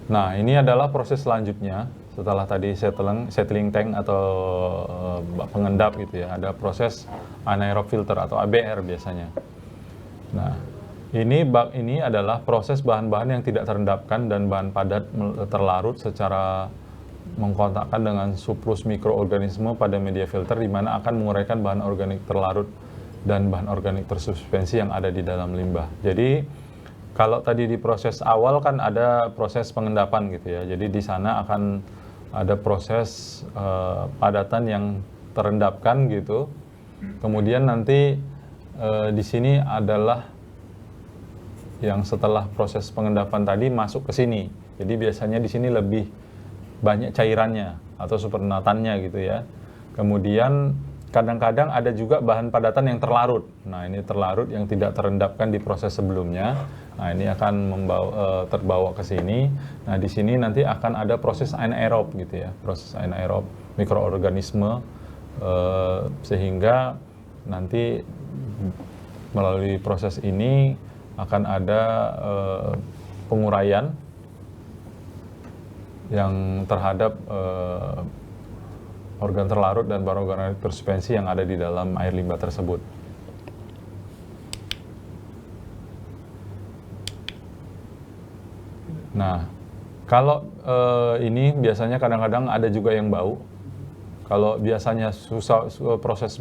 Nah, ini adalah proses selanjutnya setelah tadi settling tank atau pengendap gitu ya, ada proses anaerob filter atau ABR biasanya. Nah, ini adalah proses bahan-bahan yang tidak terendapkan dan bahan padat terlarut secara mengkontakkan dengan surplus mikroorganisme pada media filter, di mana akan menguraikan bahan organik terlarut dan bahan organik tersuspensi yang ada di dalam limbah. Jadi kalau tadi di proses awal kan ada proses pengendapan gitu ya, jadi di sana akan ada proses padatan yang terendapkan gitu. Kemudian nanti di sini adalah yang setelah proses pengendapan tadi masuk ke sini. Jadi biasanya di sini lebih banyak cairannya atau supernatannya gitu ya. Kemudian kadang-kadang ada juga bahan padatan yang terlarut. Nah, ini terlarut yang tidak terendapkan di proses sebelumnya. Nah, ini akan terbawa ke sini. Nah, di sini nanti akan ada proses anaerob gitu ya, proses anaerob mikroorganisme, sehingga nanti melalui proses ini akan ada penguraian yang terhadap organ terlarut dan bahan organik tersuspensi yang ada di dalam air limbah tersebut. Nah, kalau ini biasanya kadang-kadang ada juga yang bau. Kalau biasanya proses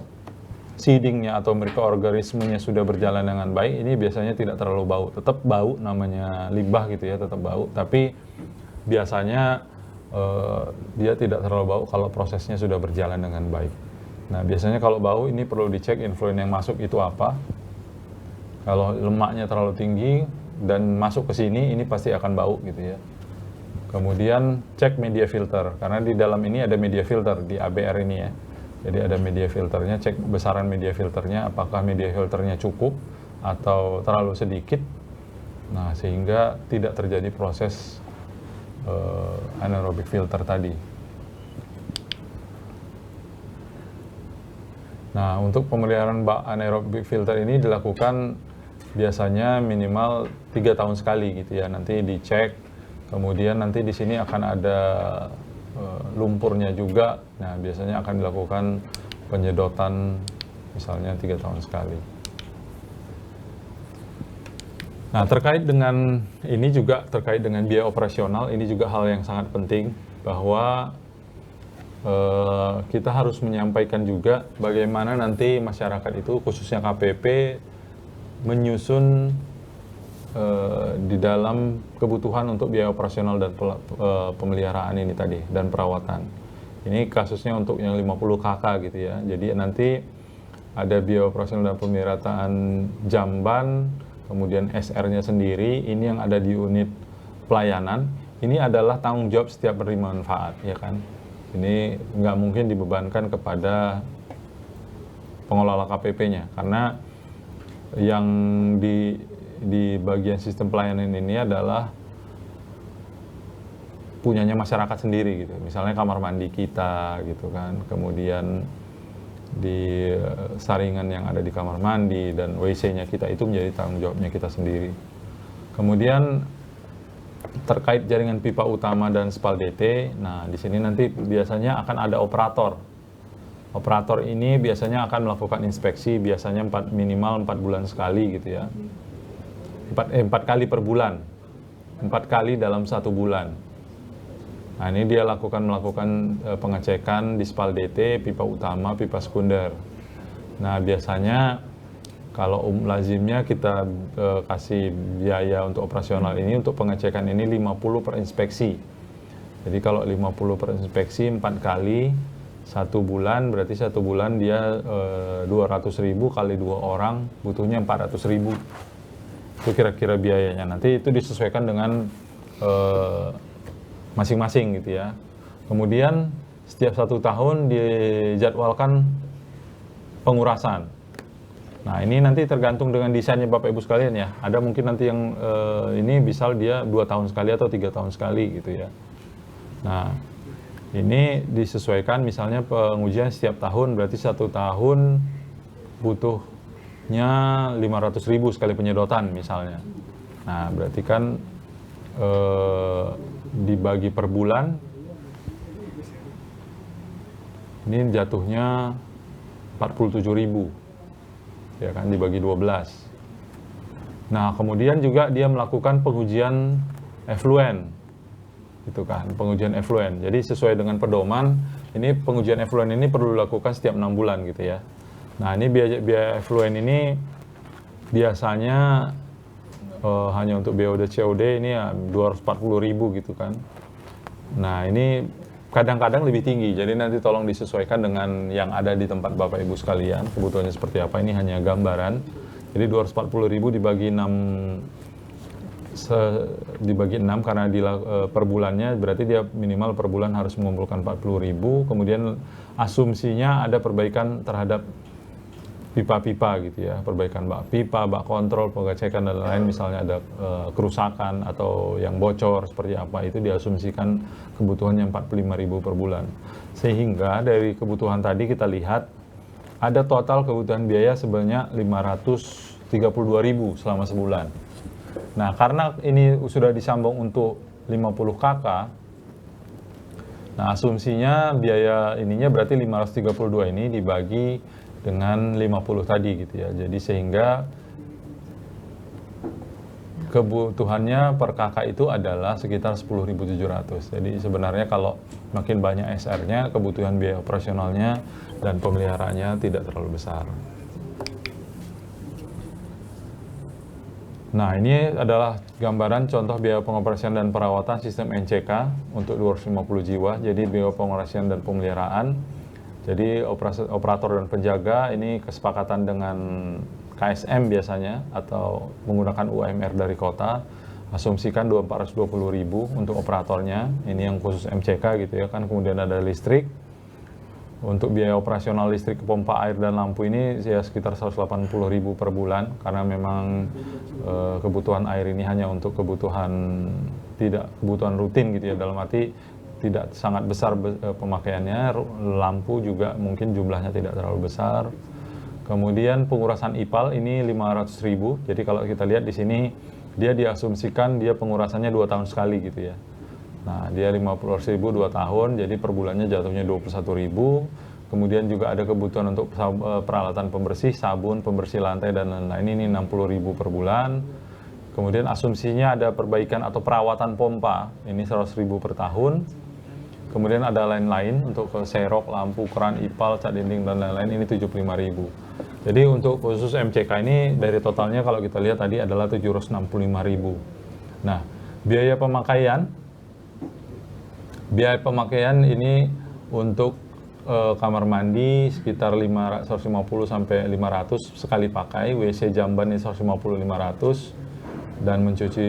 seedingnya atau mikroorganismenya sudah berjalan dengan baik, ini biasanya tidak terlalu bau. Tetap bau, namanya limbah gitu ya, tetap bau. Tapi biasanya dia tidak terlalu bau kalau prosesnya sudah berjalan dengan baik. Nah, biasanya kalau bau ini perlu dicek influen yang masuk itu apa. Kalau lemaknya terlalu tinggi dan masuk ke sini, ini pasti akan bau gitu ya. Kemudian cek media filter, karena di dalam ini ada media filter di ABR ini ya. Jadi ada media filternya, cek besaran media filternya, apakah media filternya cukup atau terlalu sedikit. Nah, sehingga tidak terjadi proses anaerobic filter tadi. Nah, untuk pemeliharaan anaerobic filter ini dilakukan biasanya minimal 3 tahun sekali gitu ya. Nanti dicek, kemudian nanti di sini akan ada lumpurnya juga. Nah, biasanya akan dilakukan penyedotan misalnya 3 tahun sekali. Nah, terkait dengan ini juga terkait dengan biaya operasional, ini juga hal yang sangat penting bahwa kita harus menyampaikan juga bagaimana nanti masyarakat itu khususnya KPP menyusun di dalam kebutuhan untuk biaya operasional dan pemeliharaan ini tadi dan perawatan. Ini kasusnya untuk yang 50 KK gitu ya. Jadi nanti ada biaya operasional dan pemeliharaan jamban, kemudian SR-nya sendiri, ini yang ada di unit pelayanan. Ini adalah tanggung jawab setiap penerima manfaat, ya kan. Ini nggak mungkin dibebankan kepada pengelola KPP-nya, karena yang di bagian sistem pelayanan ini adalah punyanya masyarakat sendiri gitu. Misalnya kamar mandi kita gitu kan, kemudian di saringan yang ada di kamar mandi dan WC-nya kita itu menjadi tanggung jawabnya kita sendiri. Kemudian terkait jaringan pipa utama dan spal DT, nah di sini nanti biasanya akan ada operator. Operator ini biasanya akan melakukan inspeksi, biasanya minimal 4 bulan sekali gitu ya. 4 kali per bulan, 4 kali dalam 1 bulan. Nah, ini dia melakukan pengecekan di spal DT, pipa utama, pipa sekunder. Nah, biasanya kalau lazimnya kita kasih biaya untuk operasional ini, untuk pengecekan ini 50 per inspeksi. Jadi kalau 50 per inspeksi 4 kali 1 bulan, berarti 1 bulan dia 200.000 kali 2 orang, butuhnya 400.000. Itu kira-kira biayanya. Nanti itu disesuaikan dengan masing-masing gitu ya. Kemudian setiap 1 tahun dijadwalkan pengurasan. Nah, ini nanti tergantung dengan desainnya Bapak Ibu sekalian ya. Ada mungkin nanti yang ini misal dia 2 tahun sekali atau 3 tahun sekali gitu ya. Nah, ini disesuaikan misalnya pengujian setiap tahun, berarti 1 tahun butuhnya 500.000 sekali penyedotan misalnya. Nah, berarti kan dibagi per bulan, ini jatuhnya 47.000, ya kan, dibagi 12. Nah, kemudian juga dia melakukan pengujian effluen, gitu kan, pengujian effluen. Jadi sesuai dengan pedoman, ini pengujian effluen ini perlu dilakukan setiap 6 bulan gitu ya. Nah, ini biaya effluen ini biasanya hanya untuk BOD COD ini ya 240.000 gitu kan. Nah, ini kadang-kadang lebih tinggi, jadi nanti tolong disesuaikan dengan yang ada di tempat Bapak Ibu sekalian, kebutuhannya seperti apa. Ini hanya gambaran. Jadi 240.000 dibagi 6 karena per bulannya, berarti dia minimal per bulan harus mengumpulkan 40.000. Kemudian asumsinya ada perbaikan terhadap pipa-pipa gitu ya, perbaikan bak pipa, bak kontrol, pengecekan dan lain-lain, misalnya ada kerusakan atau yang bocor seperti apa, itu diasumsikan kebutuhannya 45.000 per bulan. Sehingga dari kebutuhan tadi kita lihat ada total kebutuhan biaya sebanyak 532.000 selama sebulan. Nah, karena ini sudah disambung untuk 50 KK, nah asumsinya biaya ininya berarti 532 ini dibagi dengan 50 tadi gitu ya. Jadi sehingga kebutuhannya per KK itu adalah sekitar 10.700. Jadi sebenarnya kalau makin banyak SR-nya, kebutuhan biaya operasionalnya dan pemeliharaannya tidak terlalu besar. Nah, ini adalah gambaran contoh biaya pengoperasian dan perawatan sistem NCK untuk 250 jiwa. Jadi biaya pengoperasian dan pemeliharaan. Jadi operator dan penjaga ini kesepakatan dengan KSM biasanya atau menggunakan UMR dari kota. Asumsikan 420.000 untuk operatornya. Ini yang khusus MCK gitu ya kan. Kemudian ada listrik. Untuk biaya operasional listrik, pompa air dan lampu ini ya sekitar 180.000 per bulan karena memang kebutuhan air ini hanya untuk kebutuhan tidak kebutuhan rutin gitu ya, dalam arti tidak sangat besar pemakaiannya. Lampu juga mungkin jumlahnya tidak terlalu besar. Kemudian pengurasan IPAL ini 500.000. Jadi kalau kita lihat di sini dia diasumsikan dia pengurasannya 2 tahun sekali gitu ya. Nah, dia 50.000 2 tahun, jadi per bulannya jatuhnya 21.000. Kemudian juga ada kebutuhan untuk peralatan pembersih, sabun, pembersih lantai, dan lain-lain, ini 60.000 per bulan. Kemudian asumsinya ada perbaikan atau perawatan pompa, ini 100.000 per tahun. Kemudian ada lain-lain untuk serok, lampu, keran, IPAL, cat dinding, dan lain-lain, ini 75.000. Jadi untuk khusus MCK ini dari totalnya kalau kita lihat tadi adalah 765.000. Nah, biaya pemakaian ini untuk kamar mandi sekitar 150 sampai 500 sekali pakai, WC jamban ini 150-500, dan mencuci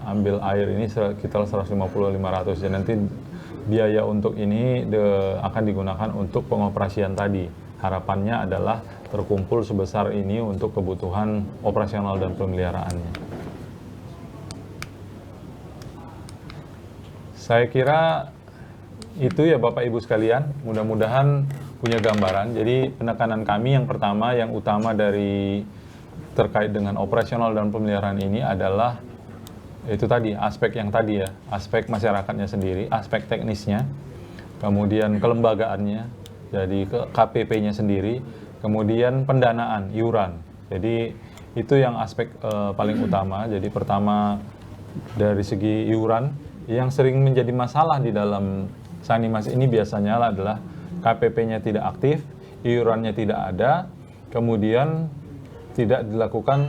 ambil air ini sekitar 150-500. Dan nanti biaya untuk ini akan digunakan untuk pengoperasian tadi. Harapannya adalah terkumpul sebesar ini untuk kebutuhan operasional dan pemeliharaannya. Saya kira itu ya Bapak Ibu sekalian, mudah-mudahan punya gambaran. Jadi penekanan kami yang pertama, yang utama dari terkait dengan operasional dan pemeliharaan ini adalah itu tadi, aspek yang tadi ya, aspek masyarakatnya sendiri, aspek teknisnya, kemudian kelembagaannya, jadi KPP-nya sendiri, kemudian pendanaan, iuran. Jadi itu yang aspek paling utama. Jadi pertama dari segi iuran, yang sering menjadi masalah di dalam Sanimas ini biasanya adalah KPP-nya tidak aktif, iurannya tidak ada, kemudian tidak dilakukan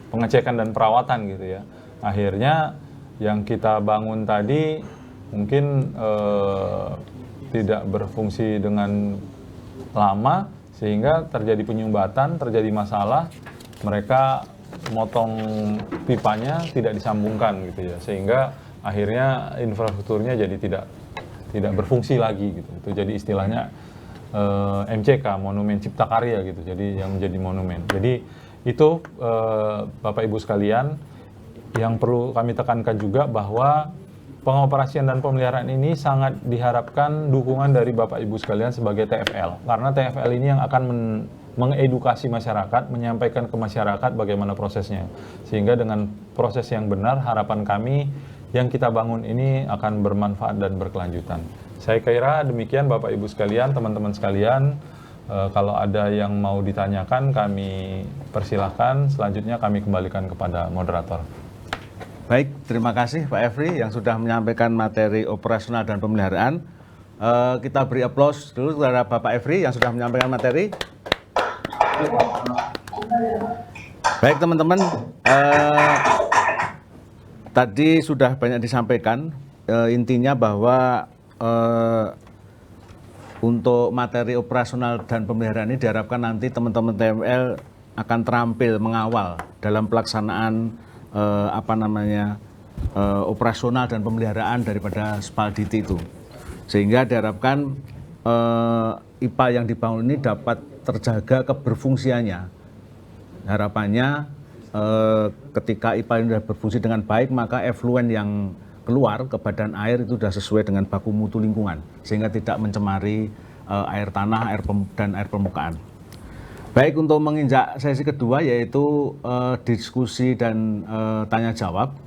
pengecekan dan perawatan gitu ya. Akhirnya yang kita bangun tadi mungkin tidak berfungsi dengan lama sehingga terjadi penyumbatan, terjadi masalah, mereka motong pipanya tidak disambungkan gitu ya, sehingga akhirnya infrastrukturnya jadi tidak berfungsi lagi gitu. Itu jadi istilahnya MCK, Monumen Cipta Karya gitu. Jadi yang menjadi monumen. Jadi itu Bapak Ibu sekalian, yang perlu kami tekankan juga bahwa pengoperasian dan pemeliharaan ini sangat diharapkan dukungan dari Bapak Ibu sekalian sebagai TFL. Karena TFL ini yang akan mengedukasi masyarakat, menyampaikan ke masyarakat bagaimana prosesnya. Sehingga dengan proses yang benar, harapan kami yang kita bangun ini akan bermanfaat dan berkelanjutan. Saya kira demikian Bapak Ibu sekalian, teman-teman sekalian. Kalau ada yang mau ditanyakan kami persilahkan, selanjutnya kami kembalikan kepada moderator. Baik, terima kasih Pak Efri yang sudah menyampaikan materi operasional dan pemeliharaan. Kita beri aplaus dulu kepada Bapak Efri yang sudah menyampaikan materi. Baik teman-teman, tadi sudah banyak disampaikan, intinya bahwa untuk materi operasional dan pemeliharaan ini diharapkan nanti teman-teman TFL akan terampil mengawal dalam pelaksanaan operasional dan pemeliharaan daripada Spalditi itu. Sehingga diharapkan IPA yang dibangun ini dapat terjaga keberfungsiannya. Harapannya ketika IPA ini sudah berfungsi dengan baik, maka efluen yang keluar ke badan air itu sudah sesuai dengan baku mutu lingkungan, sehingga tidak mencemari air tanah, dan air permukaan. Baik, untuk menginjak sesi kedua yaitu diskusi dan tanya jawab.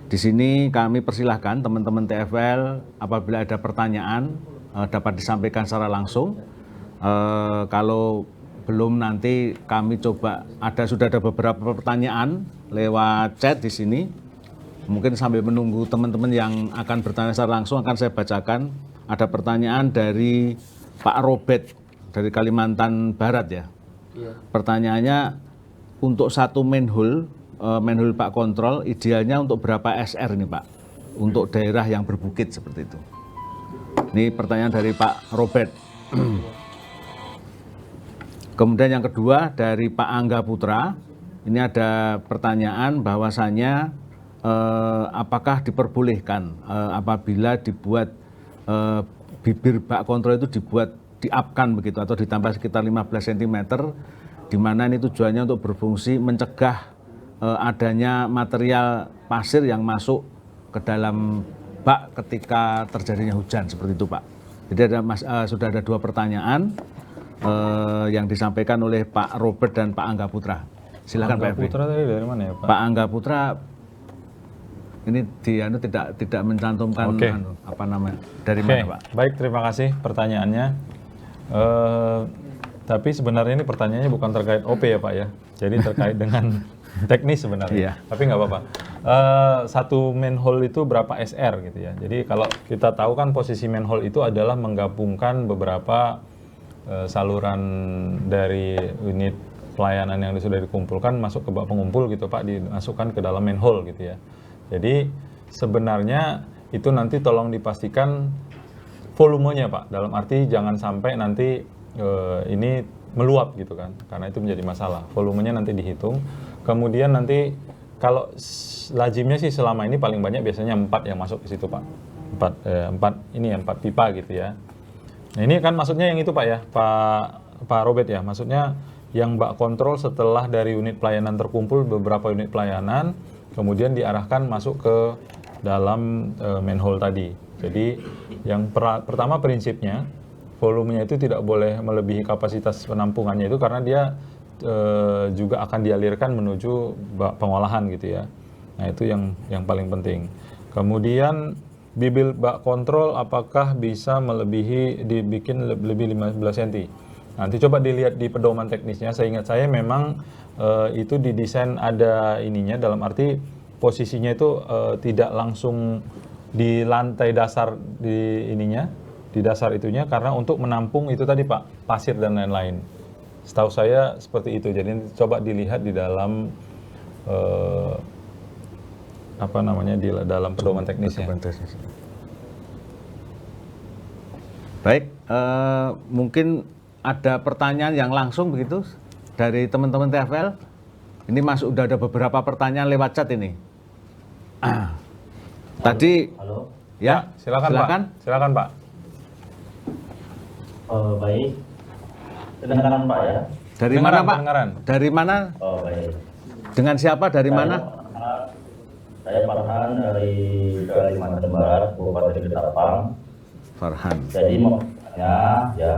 Di sini kami persilahkan teman-teman TFL apabila ada pertanyaan dapat disampaikan secara langsung. Kalau belum, nanti kami coba sudah ada beberapa pertanyaan lewat chat di sini. Mungkin sambil menunggu teman-teman yang akan bertanya secara langsung akan saya bacakan. Ada pertanyaan dari Pak Robert dari Kalimantan Barat ya. Pertanyaannya, untuk satu manhole manhole Pak kontrol, idealnya untuk berapa SR ini Pak? Untuk daerah yang berbukit seperti itu. Ini pertanyaan dari Pak Robert. Kemudian yang kedua dari Pak Angga Putra, ini ada pertanyaan bahwasannya apakah diperbolehkan apabila dibuat bibir bak kontrol itu dibuat diapkan begitu atau ditambah sekitar 15 cm, di mana ini tujuannya untuk berfungsi mencegah adanya material pasir yang masuk ke dalam bak ketika terjadinya hujan seperti itu Pak. Jadi sudah ada 2 pertanyaan yang disampaikan oleh Pak Robert dan Pak Angga Putra. Silakan Pak Efri. Putra tadi dari mana ya Pak? Pak Angga Putra ini tidak mencantumkan dari mana Pak? Baik, terima kasih pertanyaannya. Tapi sebenarnya ini pertanyaannya bukan terkait OP ya Pak ya. Jadi terkait dengan teknis sebenarnya. Iya. Tapi nggak apa-apa. Satu manhole itu berapa SR gitu ya. Jadi kalau kita tahu kan posisi manhole itu adalah menggabungkan beberapa saluran dari unit pelayanan yang sudah dikumpulkan masuk ke bak pengumpul gitu Pak, dimasukkan ke dalam manhole gitu ya. Jadi sebenarnya itu nanti tolong dipastikan volumenya Pak, dalam arti jangan sampai nanti ini meluap gitu kan, karena itu menjadi masalah. Volumenya nanti dihitung, kemudian nanti kalau lazimnya sih selama ini paling banyak biasanya 4 yang masuk ke situ Pak, 4 pipa gitu ya. Nah ini kan maksudnya yang itu Pak ya, Pak Robert ya, maksudnya yang bak kontrol setelah dari unit pelayanan terkumpul beberapa unit pelayanan, kemudian diarahkan masuk ke dalam manhole tadi. Jadi yang pertama prinsipnya volumenya itu tidak boleh melebihi kapasitas penampungannya itu karena dia juga akan dialirkan menuju bak pengolahan gitu ya. Nah itu yang paling penting. Kemudian bibir bak kontrol apakah bisa dibikin lebih 15 cm? Nanti coba dilihat di pedoman teknisnya. Seingat saya memang itu didesain ada ininya, dalam arti posisinya itu tidak langsung di lantai dasar di ininya, di dasar itunya, karena untuk menampung itu tadi Pak, pasir dan lain-lain. Setahu saya seperti itu. Jadi coba dilihat di dalam di dalam pedoman teknisnya. Baik, mungkin ada pertanyaan yang langsung begitu dari teman-teman TFL. Ini udah ada beberapa pertanyaan lewat chat ini. Tadi, halo. Ya, silakan Pak. Silakan Pak. Baik. Kedengaran Pak ya? Dari mana Pak? Kedengaran. Dari mana? Oh baik. Dengan siapa? Dari mana? Saya Farhan dari Kalimantan Barat, Kabupaten Ketapang. Farhan. Jadi mau bertanya ya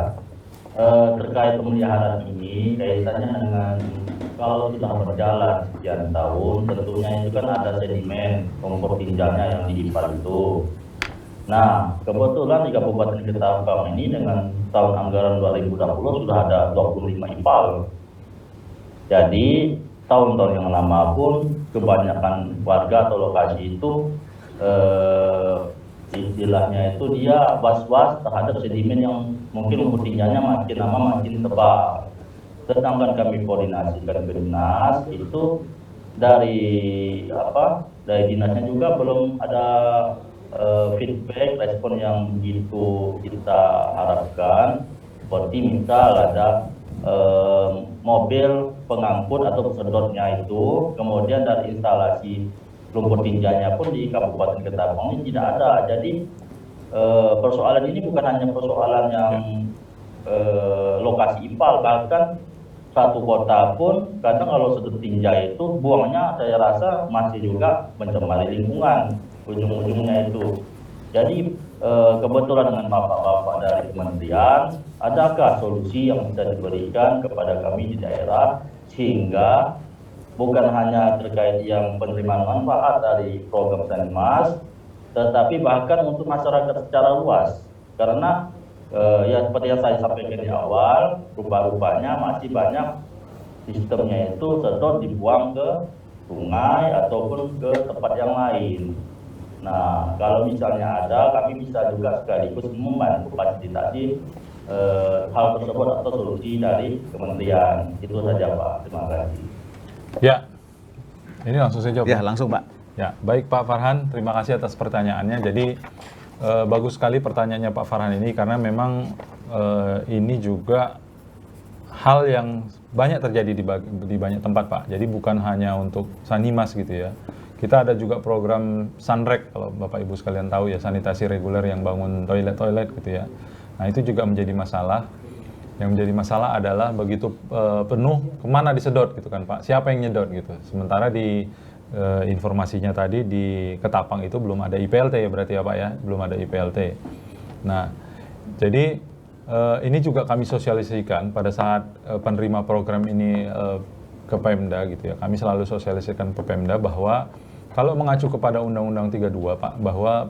terkait pemeliharaan ini kaitannya dengan kalau sudah berjalan sekian tahun, tentunya itu kan ada sedimen kompor tinjanya yang diimpal itu. Nah, kebetulan di Kabupaten Ketapang ini dengan tahun anggaran 2020 sudah ada 25 IPAL. Jadi tahun-tahun yang lama pun kebanyakan warga atau lokasi itu istilahnya itu dia was-was terhadap sedimen yang mungkin lumpur tinjanya makin lama makin tebal. Sedangkan kami koordinasikan ke dinas itu dari dinasnya juga belum ada feedback respon yang begitu kita harapkan. Seperti misal ada mobil pengangkut atau pesedotnya itu, kemudian dari instalasi lumpur tinjanya pun di Kabupaten Ketapang ini tidak ada. Jadi persoalan ini bukan hanya persoalan yang lokasi IPAL, bahkan satu kota pun kadang kalau sedot tinja itu buangnya saya rasa masih juga mencemari lingkungan ujung-ujungnya itu. Jadi kebetulan dengan bapak-bapak dari kementerian, adakah solusi yang bisa diberikan kepada kami di daerah sehingga bukan hanya terkait yang penerimaan manfaat dari program Sanimas, tetapi bahkan untuk masyarakat secara luas. Karena ya seperti yang saya sampaikan di awal, rupa-rupanya masih banyak sistemnya itu sedot dibuang ke sungai ataupun ke tempat yang lain. Nah, kalau misalnya ada, kami bisa juga sekaligus membantu fasilitasi hal tersebut atau solusi dari kementerian. Itu saja Pak, terima kasih. Ya, Ini langsung saya jawab. Ya, langsung Pak. Ya, baik Pak Farhan, terima kasih atas pertanyaannya. Jadi bagus sekali pertanyaannya Pak Farhan ini karena memang ini juga hal yang banyak terjadi di banyak tempat Pak. Jadi bukan hanya untuk Sanimas gitu ya. Kita ada juga program Sanrek, kalau Bapak Ibu sekalian tahu ya, sanitasi reguler yang bangun toilet-toilet gitu ya. Nah itu juga menjadi masalah. Yang menjadi masalah adalah begitu penuh, kemana disedot gitu kan Pak, siapa yang nyedot gitu. Sementara di informasinya tadi di Ketapang itu belum ada IPLT ya berarti ya Pak ya, belum ada IPLT. Nah jadi ini juga kami sosialisasikan pada saat penerima program ini ke Pemda gitu ya. Kami selalu sosialisasikan ke Pemda bahwa kalau mengacu kepada Undang-Undang 32 Pak, bahwa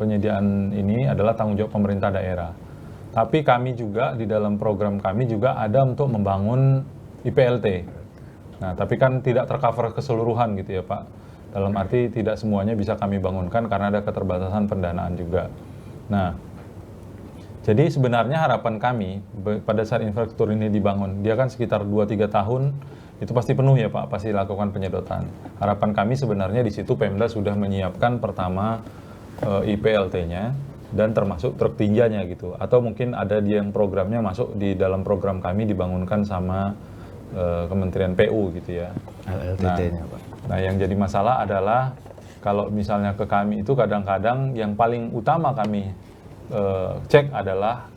penyediaan ini adalah tanggung jawab pemerintah daerah. Tapi kami juga di dalam program kami juga ada untuk membangun IPLT. Nah, tapi kan tidak tercover keseluruhan gitu ya Pak. Dalam arti tidak semuanya bisa kami bangunkan karena ada keterbatasan pendanaan juga. Nah, jadi sebenarnya harapan kami pada saat infrastruktur ini dibangun, dia kan sekitar 2-3 tahun, itu pasti penuh ya Pak, pasti lakukan penyedotan. Harapan kami sebenarnya di situ Pemda sudah menyiapkan pertama IPLT-nya, dan termasuk truk tinjanya gitu, atau mungkin ada yang programnya masuk di dalam program kami dibangunkan sama Kementerian PU gitu ya. LLTT-nya Pak. Nah yang jadi masalah adalah kalau misalnya ke kami itu kadang-kadang yang paling utama kami cek adalah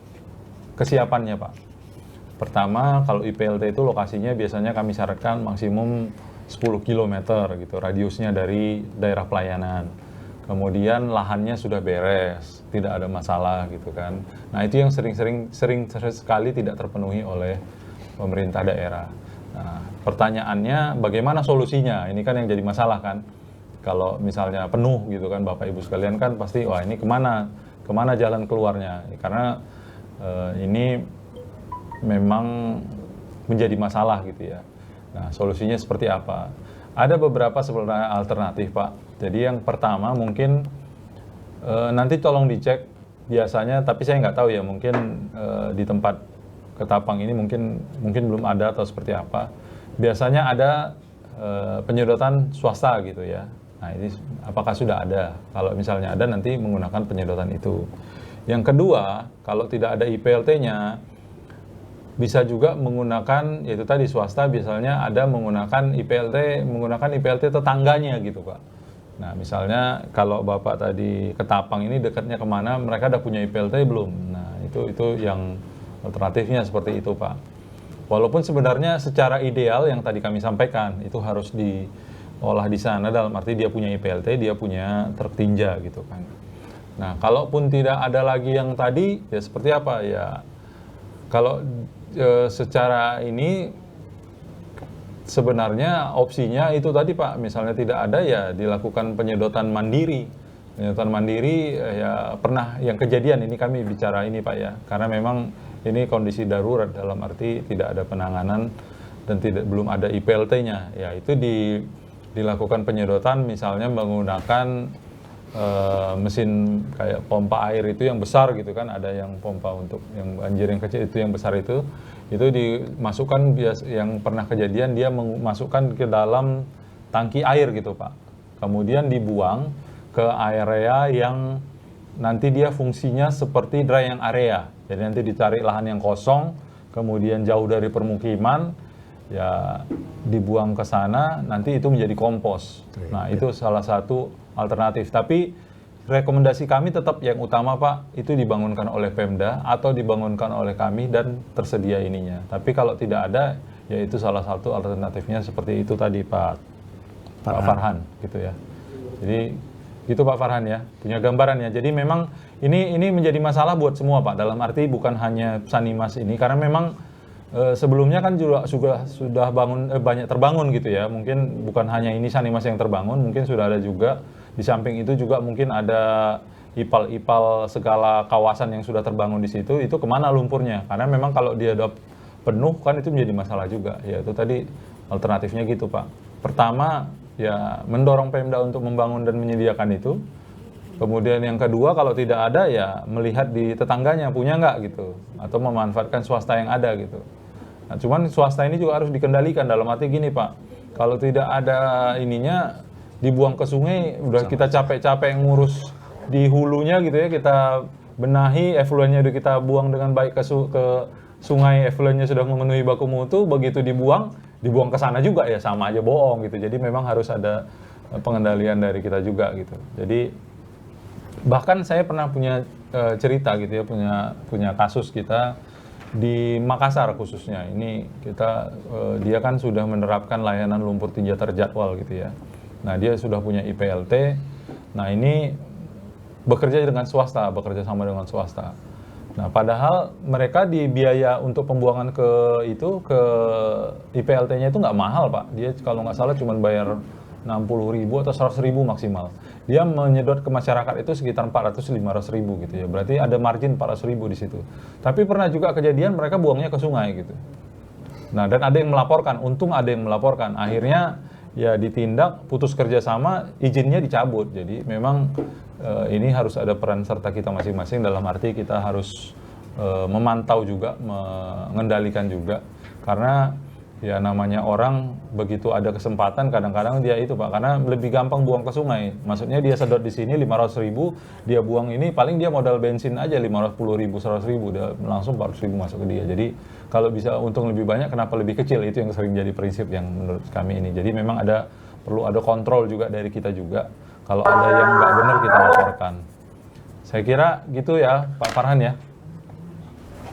kesiapannya Pak. Pertama kalau IPLT itu lokasinya biasanya kami syaratkan maksimum 10 km gitu radiusnya dari daerah pelayanan. Kemudian lahannya sudah beres, tidak ada masalah gitu kan. Nah itu yang sering sekali tidak terpenuhi oleh pemerintah daerah. Nah pertanyaannya bagaimana solusinya? Ini kan yang jadi masalah kan. Kalau misalnya penuh gitu kan Bapak Ibu sekalian kan pasti wah ini kemana jalan keluarnya? Karena ini memang menjadi masalah gitu ya. Nah solusinya seperti apa? Ada beberapa sebenarnya alternatif Pak. Jadi yang pertama mungkin nanti tolong dicek biasanya, tapi saya nggak tahu ya mungkin di tempat Ketapang ini mungkin belum ada atau seperti apa. Biasanya ada penyedotan swasta gitu ya. Nah ini apakah sudah ada? Kalau misalnya ada nanti menggunakan penyedotan itu. Yang kedua kalau tidak ada IPLT-nya bisa juga menggunakan yaitu tadi swasta biasanya ada menggunakan IPLT tetangganya gitu Pak. Nah misalnya kalau Bapak tadi Ketapang ini dekatnya kemana mereka ada punya IPLT belum? Nah itu yang alternatifnya seperti itu Pak. Walaupun sebenarnya secara ideal yang tadi kami sampaikan itu harus diolah di sana dalam arti dia punya IPLT, dia punya truk tinja gitu kan. Nah kalaupun tidak ada lagi yang tadi ya seperti apa ya kalau secara ini sebenarnya opsinya itu tadi Pak, misalnya tidak ada ya dilakukan penyedotan mandiri. Penyedotan mandiri ya pernah yang kejadian ini kami bicara ini Pak ya, karena memang ini kondisi darurat dalam arti tidak ada penanganan dan belum ada IPLT-nya. Ya itu dilakukan penyedotan misalnya menggunakan mesin kayak pompa air itu yang besar gitu kan, ada yang pompa untuk yang banjir yang kecil itu yang besar itu dimasukkan yang pernah kejadian dia memasukkan ke dalam tangki air gitu Pak, kemudian dibuang ke area yang nanti dia fungsinya seperti drying area, jadi nanti dicari lahan yang kosong kemudian jauh dari permukiman ya dibuang ke sana, nanti itu menjadi kompos. Nah itu salah satu alternatif, tapi rekomendasi kami tetap yang utama Pak itu dibangunkan oleh Pemda atau dibangunkan oleh kami dan tersedia ininya. Tapi kalau tidak ada ya itu salah satu alternatifnya seperti itu tadi Pak Farhan gitu ya. Jadi gitu Pak Farhan ya, punya gambarannya. Jadi memang ini menjadi masalah buat semua Pak, dalam arti bukan hanya Sanimas ini karena memang sebelumnya kan juga sudah banyak terbangun gitu ya. Mungkin bukan hanya ini Sanimas yang terbangun, mungkin sudah ada juga di samping itu juga mungkin ada ipal-ipal segala kawasan yang sudah terbangun di situ. Itu kemana lumpurnya? Karena memang kalau dia udah penuh kan itu menjadi masalah juga. Ya itu tadi alternatifnya gitu Pak. Pertama ya mendorong Pemda untuk membangun dan menyediakan itu. Kemudian yang kedua kalau tidak ada ya melihat di tetangganya punya nggak gitu, atau memanfaatkan swasta yang ada gitu. Nah, cuman swasta ini juga harus dikendalikan dalam arti gini Pak, Kalau tidak ada ininya, dibuang ke sungai, udah kita capek-capek ngurus di hulunya gitu ya, kita benahi, efluennya udah kita buang dengan baik ke sungai, efluennya sudah memenuhi baku mutu, begitu dibuang ke sana juga ya sama aja bohong gitu. Jadi memang harus ada pengendalian dari kita juga gitu. Jadi bahkan saya pernah punya cerita gitu ya, punya kasus kita di Makassar khususnya. Ini kita dia kan sudah menerapkan layanan lumpur tinja terjadwal gitu ya. Nah, dia sudah punya IPLT. Nah, ini bekerja bekerja sama dengan swasta. Nah, padahal mereka di biaya untuk pembuangan ke IPLT-nya itu nggak mahal, Pak. Dia kalau nggak salah cuma bayar 60.000 atau 100.000 maksimal. Dia menyedot ke masyarakat itu sekitar 400-500.000 gitu ya. Berarti ada margin 400.000 di situ. Tapi pernah juga kejadian mereka buangnya ke sungai gitu. Nah, dan ada yang melaporkan. Untung ada yang melaporkan. Akhirnya ya ditindak, putus kerjasama, izinnya dicabut. Jadi memang ini harus ada peran serta kita masing-masing, dalam arti kita harus memantau juga, mengendalikan juga. Karena ya namanya orang begitu ada kesempatan kadang-kadang dia itu Pak, karena lebih gampang buang ke sungai. Maksudnya dia sedot di sini 500.000, dia buang ini paling dia modal bensin aja 50.000, 100.000, dia langsung 400.000 masuk ke dia. Jadi kalau bisa untung lebih banyak, kenapa lebih kecil? Itu yang sering jadi prinsip yang menurut kami ini. Jadi memang perlu ada kontrol juga dari kita juga. Kalau ada yang nggak benar kita laporkan. Saya kira gitu ya Pak Farhan ya.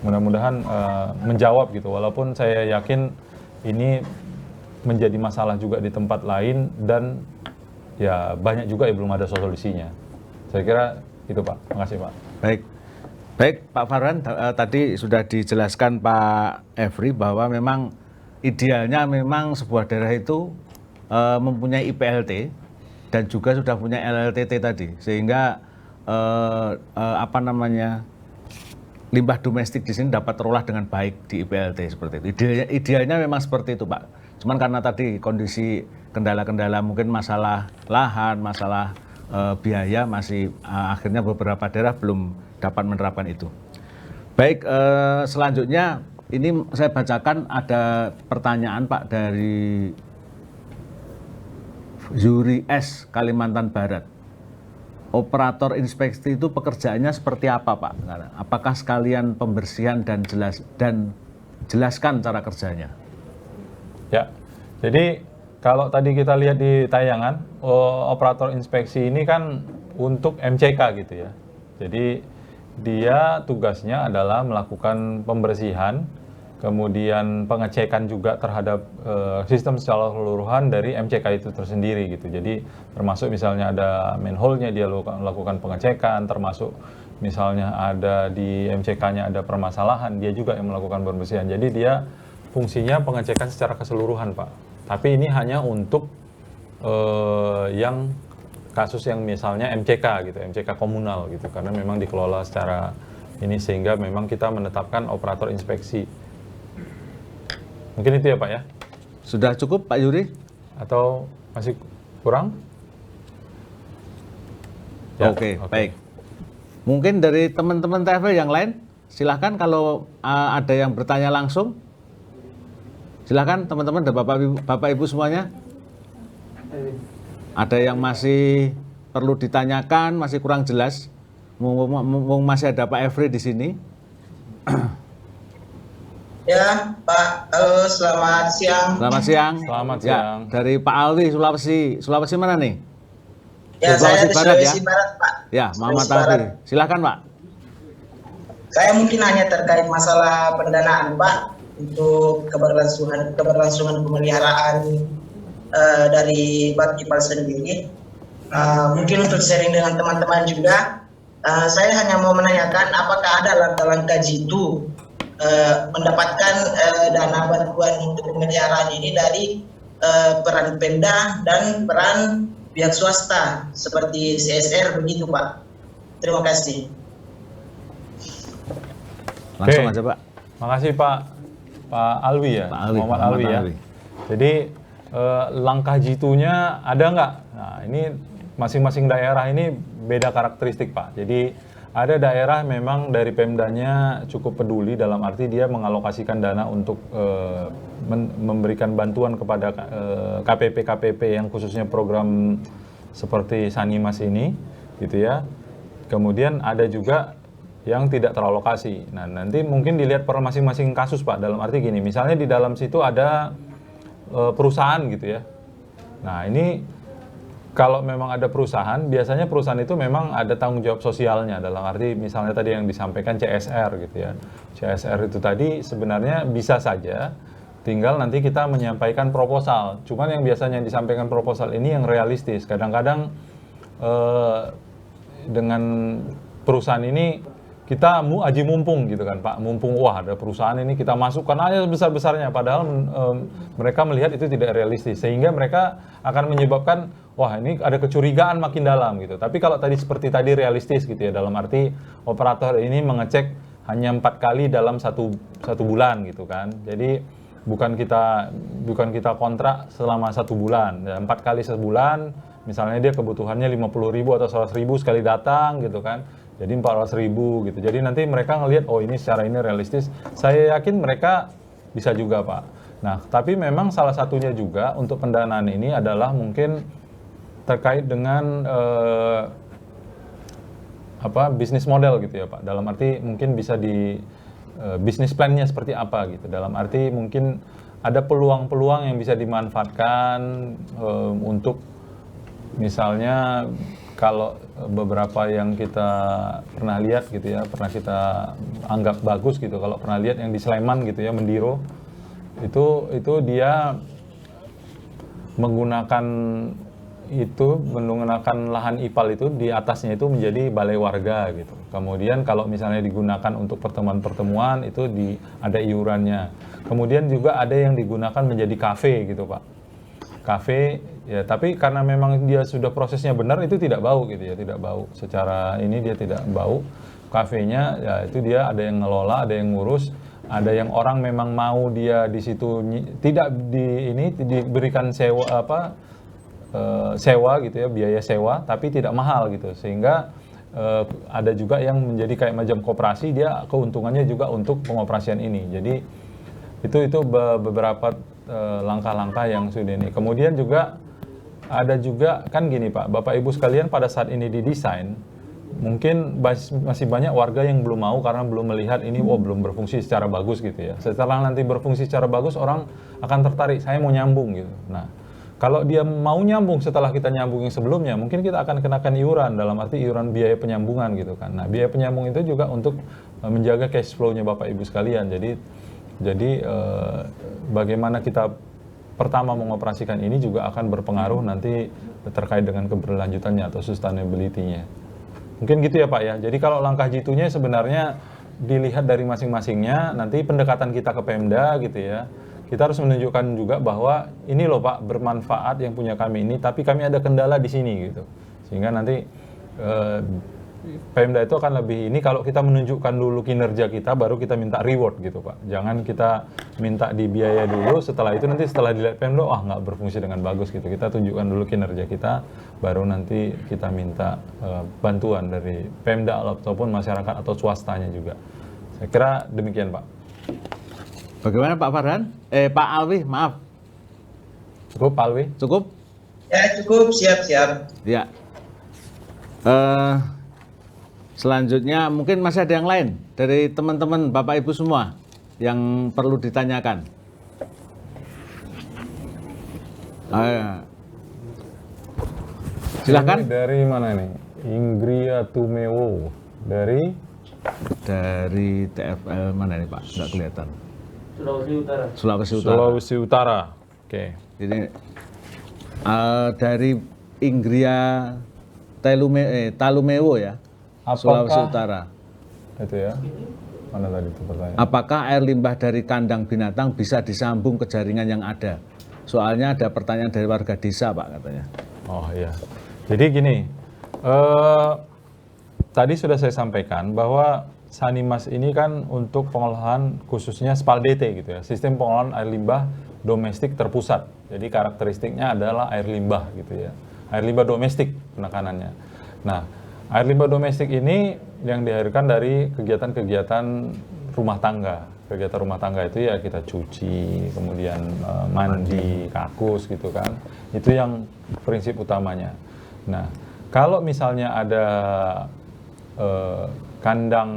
Mudah-mudahan menjawab gitu. Walaupun saya yakin ini menjadi masalah juga di tempat lain dan ya banyak juga yang belum ada solusinya. Saya kira itu Pak. Makasih Pak. Baik Pak Farhan, tadi sudah dijelaskan Pak Efri bahwa memang idealnya memang sebuah daerah itu mempunyai IPLT dan juga sudah punya LLTT tadi, sehingga limbah domestik di sini dapat terolah dengan baik di IPLT seperti itu. Idealnya memang seperti itu Pak. Cuman karena tadi kondisi kendala-kendala mungkin masalah lahan, masalah biaya masih akhirnya beberapa daerah belum dapat menerapkan itu. Baik, selanjutnya ini saya bacakan ada pertanyaan Pak dari Yuri S, Kalimantan Barat. Operator inspeksi itu pekerjaannya seperti apa Pak? Apakah sekalian pembersihan dan jelaskan cara kerjanya? Ya, jadi kalau tadi kita lihat di tayangan, operator inspeksi ini kan untuk MCK gitu ya. Jadi dia tugasnya adalah melakukan pembersihan, kemudian pengecekan juga terhadap sistem secara keseluruhan dari MCK itu tersendiri gitu. Jadi termasuk misalnya ada manhole-nya dia lakukan pengecekan, termasuk misalnya ada di MCK-nya ada permasalahan, dia juga yang melakukan pembersihan. Jadi dia fungsinya pengecekan secara keseluruhan Pak. Tapi ini hanya untuk yang kasus yang misalnya MCK gitu, MCK komunal gitu, karena memang dikelola secara ini sehingga memang kita menetapkan operator inspeksi. Mungkin itu ya Pak ya? Sudah cukup Pak Yuri? Atau masih kurang? Ya, Oke, baik. Mungkin dari teman-teman TFL yang lain, silahkan kalau ada yang bertanya langsung. Silahkan teman-teman dan Bapak Ibu semuanya. Ada yang masih perlu ditanyakan, masih kurang jelas. Masih ada Pak Efri di sini. Ya, Pak. Halo, selamat siang. Selamat siang. Selamat Ya, siang. dari Pak Alwi, Sulawesi. Sulawesi mana nih? Ya, saya di Sulawesi ya? Barat, Pak. Ya, Muhammad Sulawesi Alwi. Barat. Silakan, Pak. Saya mungkin hanya terkait masalah pendanaan, Pak, untuk keberlangsungan pemeliharaan dari Bad Ipal sendiri. Mungkin untuk sharing dengan teman-teman juga, saya hanya mau menanyakan apakah ada langkah-langkah jitu mendapatkan dana bantuan untuk pemeliharaan ini dari peran Pemda dan peran pihak swasta seperti CSR begitu Pak. Terima kasih. Langsung aja Pak. Makasih Pak Alwi ya, Pak Alwi, Muhammad Alwi ya. Alwi. Jadi langkah jitunya ada nggak? Nah ini masing-masing daerah ini beda karakteristik Pak. Jadi ada daerah memang dari Pemdanya cukup peduli dalam arti dia mengalokasikan dana untuk memberikan bantuan kepada KPP-KPP yang khususnya program seperti Sanimas ini, gitu ya. Kemudian ada juga yang tidak teralokasi. Nah, nanti mungkin dilihat per masing-masing kasus, Pak. Dalam arti gini, misalnya di dalam situ ada perusahaan gitu ya. Nah, ini kalau memang ada perusahaan, biasanya perusahaan itu memang ada tanggung jawab sosialnya. Dalam arti misalnya tadi yang disampaikan CSR gitu ya. CSR itu tadi sebenarnya bisa saja, tinggal nanti kita menyampaikan proposal. Cuman yang biasanya disampaikan proposal ini yang realistis. Kadang-kadang dengan perusahaan ini kita aji mumpung gitu kan Pak. Mumpung wah ada perusahaan ini kita masukkan aja besar-besarnya. Padahal mereka melihat itu tidak realistis. Sehingga mereka akan menyebabkan wah ini ada kecurigaan makin dalam gitu. Tapi kalau tadi seperti tadi realistis gitu ya. Dalam arti operator ini mengecek hanya 4 kali dalam satu bulan gitu kan. Jadi bukan kita kontrak selama 1 bulan. 4 kali sebulan. Misalnya dia kebutuhannya 50.000 atau 100.000 sekali datang gitu kan. Jadi 400.000 gitu. Jadi nanti mereka ngelihat, oh ini secara ini realistis. Saya yakin mereka bisa juga Pak. Nah, tapi memang salah satunya juga untuk pendanaan ini adalah mungkin terkait dengan bisnis model gitu ya Pak. Dalam arti mungkin bisa di bisnis plan-nya seperti apa gitu. Dalam arti mungkin ada peluang-peluang yang bisa dimanfaatkan untuk misalnya kalau beberapa yang kita pernah lihat gitu ya, pernah kita anggap bagus gitu, kalau pernah lihat yang di Sleman gitu ya, Mendiro, itu dia menggunakan lahan IPAL itu di atasnya itu menjadi balai warga gitu. Kemudian kalau misalnya digunakan untuk pertemuan-pertemuan itu ada iurannya. Kemudian juga ada yang digunakan menjadi kafe gitu Pak. Kafe ya, tapi karena memang dia sudah prosesnya benar itu tidak bau gitu ya, tidak bau. Secara ini dia tidak bau. Kafenya ya itu dia ada yang ngelola, ada yang ngurus, ada yang orang memang mau dia di situ tidak diberikan sewa gitu ya, biaya sewa tapi tidak mahal gitu. Sehingga ada juga yang menjadi kayak macam koperasi, dia keuntungannya juga untuk pengoperasian ini. Jadi itu beberapa langkah-langkah yang sudah ini. Kemudian juga ada juga kan gini Pak, Bapak Ibu sekalian pada saat ini didesain, mungkin masih banyak warga yang belum mau karena belum melihat ini belum berfungsi secara bagus gitu ya. Setelah nanti berfungsi secara bagus, orang akan tertarik, saya mau nyambung gitu. Nah, kalau dia mau nyambung setelah kita nyambung yang sebelumnya, mungkin kita akan kenakan iuran, dalam arti iuran biaya penyambungan gitu kan. Nah, biaya penyambung itu juga untuk menjaga cash flow-nya Bapak Ibu sekalian. Jadi bagaimana kita pertama mengoperasikan ini juga akan berpengaruh nanti terkait dengan keberlanjutannya atau sustainability-nya. Mungkin gitu ya Pak ya. Jadi kalau langkah jitunya sebenarnya dilihat dari masing-masingnya, nanti pendekatan kita ke Pemda gitu ya. Kita harus menunjukkan juga bahwa ini loh Pak bermanfaat yang punya kami ini, tapi kami ada kendala di sini gitu. Sehingga nanti Pemda itu akan lebih ini kalau kita menunjukkan dulu kinerja kita, baru kita minta reward gitu Pak. Jangan kita minta di biaya dulu, setelah itu nanti setelah dilihat Pemda, nggak berfungsi dengan bagus gitu. Kita tunjukkan dulu kinerja kita, baru nanti kita minta bantuan dari Pemda ataupun masyarakat atau swastanya juga. Saya kira demikian Pak. Bagaimana Pak Farhan? Pak Alwi, maaf. Cukup Pak Alwi? Cukup? Ya cukup, siap-siap. Ya. Selanjutnya mungkin masih ada yang lain dari teman-teman Bapak Ibu semua yang perlu ditanyakan. Silahkan. Ini dari mana nih? Ingria Tumewo dari TFL mana nih Pak? Nggak kelihatan. Sulawesi Utara. Oke. Ini dari Ingria Talumewo ya. Sulawesi Utara. Itu ya. Mana tadi itu pertanyaan? Apakah air limbah dari kandang binatang bisa disambung ke jaringan yang ada? Soalnya ada pertanyaan dari warga desa Pak katanya. Oh iya. Jadi gini, tadi sudah saya sampaikan bahwa Sanimas ini kan untuk pengolahan khususnya SPAL-DT gitu ya, sistem pengolahan air limbah domestik terpusat. Jadi karakteristiknya adalah air limbah gitu ya, air limbah domestik penekanannya. Nah, Air limbah domestik ini yang dihasilkan dari kegiatan-kegiatan rumah tangga. Kegiatan rumah tangga itu ya kita cuci, kemudian mandi, kakus gitu kan. Itu yang prinsip utamanya. Nah, kalau misalnya ada kandang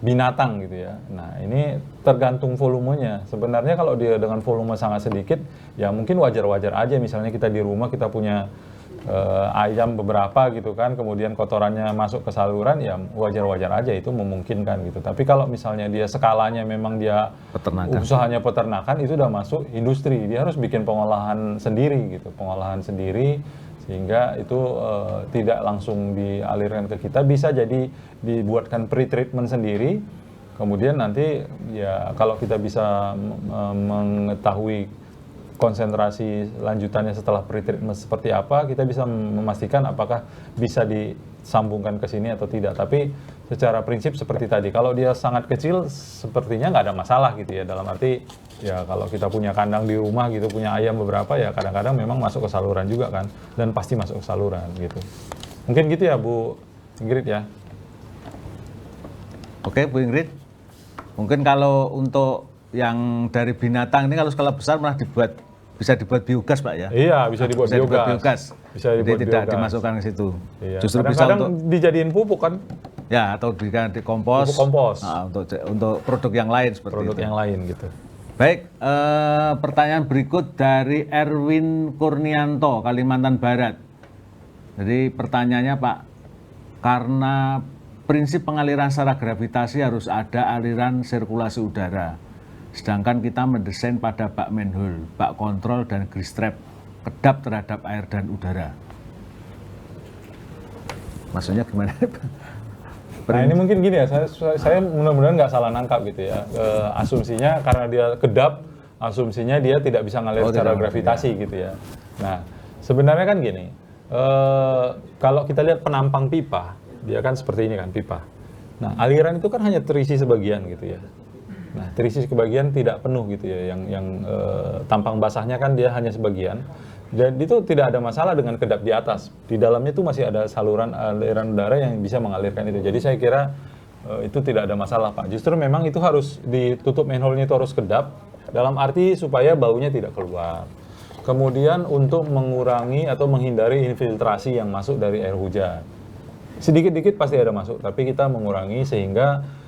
binatang gitu ya. Nah, ini tergantung volumenya. Sebenarnya kalau dia dengan volume sangat sedikit, ya mungkin wajar-wajar aja. Misalnya kita di rumah kita punya ayam beberapa gitu kan, kemudian kotorannya masuk ke saluran, ya wajar-wajar aja, itu memungkinkan gitu. Tapi kalau misalnya dia skalanya memang dia usahanya peternakan, itu udah masuk industri, dia harus bikin pengolahan sendiri gitu, pengolahan sendiri, sehingga itu tidak langsung dialirkan ke kita, bisa jadi dibuatkan pre-treatment sendiri, kemudian nanti ya kalau kita bisa mengetahui konsentrasi lanjutannya setelah pre-treatment seperti apa, kita bisa memastikan apakah bisa disambungkan ke sini atau tidak. Tapi secara prinsip seperti tadi, kalau dia sangat kecil sepertinya nggak ada masalah gitu ya, dalam arti ya kalau kita punya kandang di rumah gitu, punya ayam beberapa, ya kadang-kadang memang masuk ke saluran juga kan, dan pasti masuk ke saluran gitu. Mungkin gitu ya Bu Ingrid ya. Oke Bu Ingrid, mungkin kalau untuk yang dari binatang ini kalau skala besar malah bisa dibuat biogas Pak ya? Iya, bisa dibuat biogas. Bisa dibuat tidak biogas. Dimasukkan ke situ. Iya. Justru kadang-kadang bisa untuk dijadiin pupuk kan? Ya, atau di kompos. Pupuk kompos. Nah, untuk produk yang lain seperti produk itu. yang lain gitu. Baik, pertanyaan berikut dari Erwin Kurnianto, Kalimantan Barat. Jadi pertanyaannya Pak, karena prinsip pengaliran secara gravitasi harus ada aliran sirkulasi udara. Sedangkan kita mendesain pada bak manhole, bak kontrol, dan grease trap kedap terhadap air dan udara. Maksudnya gimana? Nah ini mungkin gini ya, saya mudah-mudahan nggak salah nangkap gitu ya. Asumsinya karena dia kedap, asumsinya dia tidak bisa ngalir secara gravitasi gitu ya. Nah sebenarnya kan gini, kalau kita lihat penampang pipa, dia kan seperti ini kan pipa. Nah aliran itu kan hanya terisi sebagian gitu ya. Nah, terisi sebagian tidak penuh gitu ya, yang tampang basahnya kan dia hanya sebagian. Jadi itu tidak ada masalah dengan kedap di atas. Di dalamnya itu masih ada saluran aliran udara yang bisa mengalirkan itu. Jadi saya kira itu tidak ada masalah Pak. Justru memang itu harus ditutup manhole-nya, itu harus kedap, dalam arti supaya baunya tidak keluar. Kemudian untuk mengurangi atau menghindari infiltrasi yang masuk dari air hujan. Sedikit-dikit pasti ada masuk, tapi kita mengurangi sehingga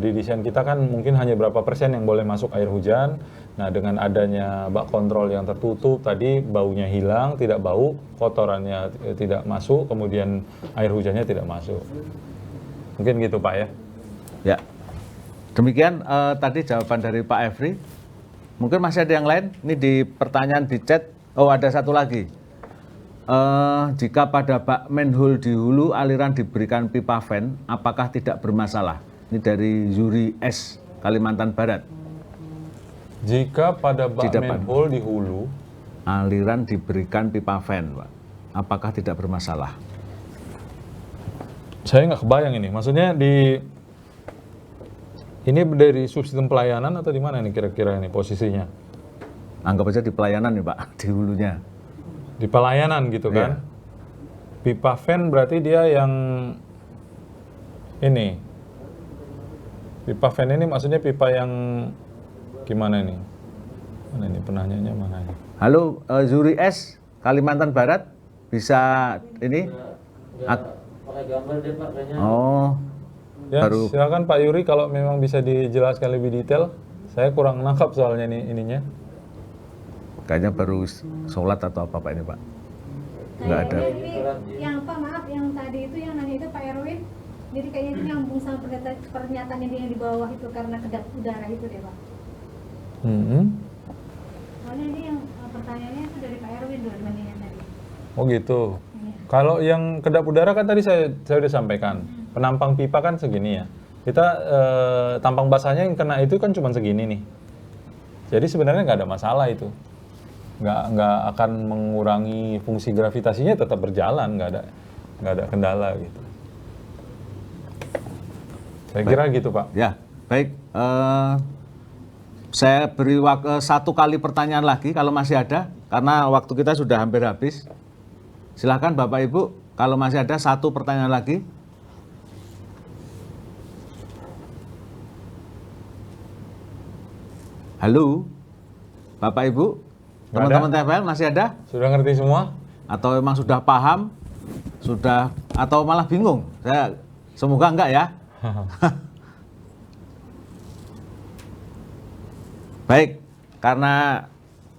di desain kita kan mungkin hanya berapa persen yang boleh masuk air hujan. Nah dengan adanya bak kontrol yang tertutup tadi, baunya hilang, tidak bau, kotorannya tidak masuk, kemudian air hujannya tidak masuk. Mungkin gitu Pak ya. Ya, demikian tadi jawaban dari Pak Efri. Mungkin masih ada yang lain? Ini di pertanyaan di chat. Oh ada satu lagi. Jika pada bak manhole di hulu aliran diberikan pipa fan, apakah tidak bermasalah? Ini dari Yuri S, Kalimantan Barat. Jika pada bak manhole di hulu aliran diberikan pipa fan, Pak, apakah tidak bermasalah? Saya nggak kebayang ini. Maksudnya ini dari sistem pelayanan atau di mana nih kira-kira ini posisinya? Anggap aja di pelayanan nih Pak, di hulunya. Di pelayanan gitu kan? Pipa fan berarti dia yang ini. Pipa fan ini maksudnya pipa yang gimana ini? Mana ini penanyanya mana ini? Halo, Zuri S, Kalimantan Barat, bisa ini? Pakai gambar deh Pak kayaknya. Oh, ya, baru. Silakan Pak Yuri kalau memang bisa dijelaskan lebih detail. Saya kurang nangkap soalnya ininya. Kayaknya baru sholat atau apa Pak ini Pak? Nggak ada. Yang apa maaf, yang tadi itu yang nanya itu Pak Erwin. Jadi kayaknya itu nyambung sama pernyataan yang di bawah itu karena kedap udara itu deh Pak. Soalnya ini yang pertanyaannya itu dari Pak Erwin dua-duanya tadi. Oh gitu. Kalau yang kedap udara kan tadi saya sudah sampaikan. Penampang pipa kan segini ya. Kita tampang basahnya yang kena itu kan cuma segini nih. Jadi sebenarnya nggak ada masalah itu. Nggak akan mengurangi fungsi gravitasinya, tetap berjalan, nggak ada kendala gitu. Saya kira gitu Pak. Ya, baik. Saya beri satu kali pertanyaan lagi kalau masih ada, karena waktu kita sudah hampir habis. Silakan Bapak Ibu, Kalau masih ada satu pertanyaan lagi. Halo, Bapak Ibu, teman-teman TFL masih ada? Sudah ngerti semua? Atau memang sudah paham? Sudah atau malah bingung? Semoga enggak ya. Baik, karena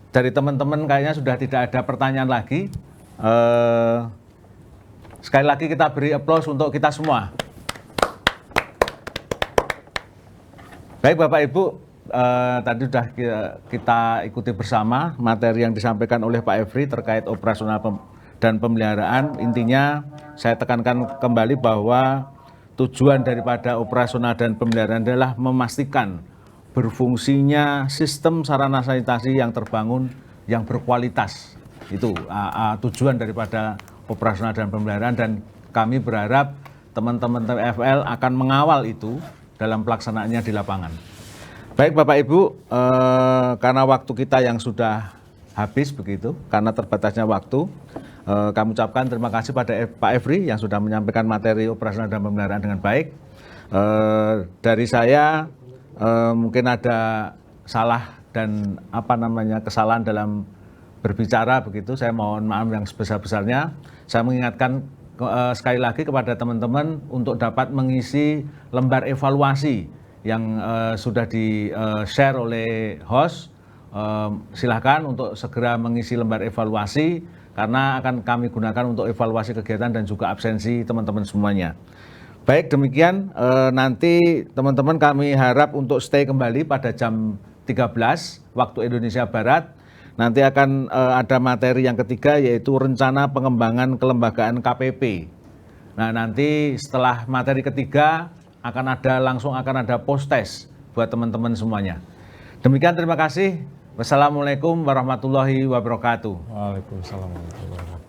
dari teman-teman kayaknya sudah tidak ada pertanyaan lagi. Sekali lagi kita beri aplaus untuk kita semua. Baik Bapak Ibu, tadi sudah kita ikuti bersama materi yang disampaikan oleh Pak Efri terkait operasional dan pemeliharaan. Intinya saya tekankan kembali bahwa tujuan daripada operasional dan pemeliharaan adalah memastikan berfungsinya sistem sarana sanitasi yang terbangun yang berkualitas. Itu tujuan daripada operasional dan pemeliharaan, dan kami berharap teman-teman TFL akan mengawal itu dalam pelaksanaannya di lapangan. Baik Bapak Ibu, karena waktu kita yang sudah habis begitu, karena terbatasnya waktu, kami ucapkan terima kasih pada Pak Efri yang sudah menyampaikan materi operasional dan pemeliharaan dengan baik. Dari saya mungkin ada salah dan kesalahan dalam berbicara begitu, saya mohon maaf yang sebesar-besarnya. Saya mengingatkan sekali lagi kepada teman-teman untuk dapat mengisi lembar evaluasi yang sudah di-share oleh host. Silahkan untuk segera mengisi lembar evaluasi karena akan kami gunakan untuk evaluasi kegiatan dan juga absensi teman-teman semuanya. Baik, demikian nanti teman-teman kami harap untuk stay kembali pada jam 13 waktu Indonesia Barat. Nanti akan ada materi yang ketiga, yaitu rencana pengembangan kelembagaan KPP. Nah, nanti setelah materi ketiga langsung akan ada post test buat teman-teman semuanya. Demikian, terima kasih. Wassalamualaikum warahmatullahi wabarakatuh. Waalaikumsalam warahmatullahi wabarakatuh.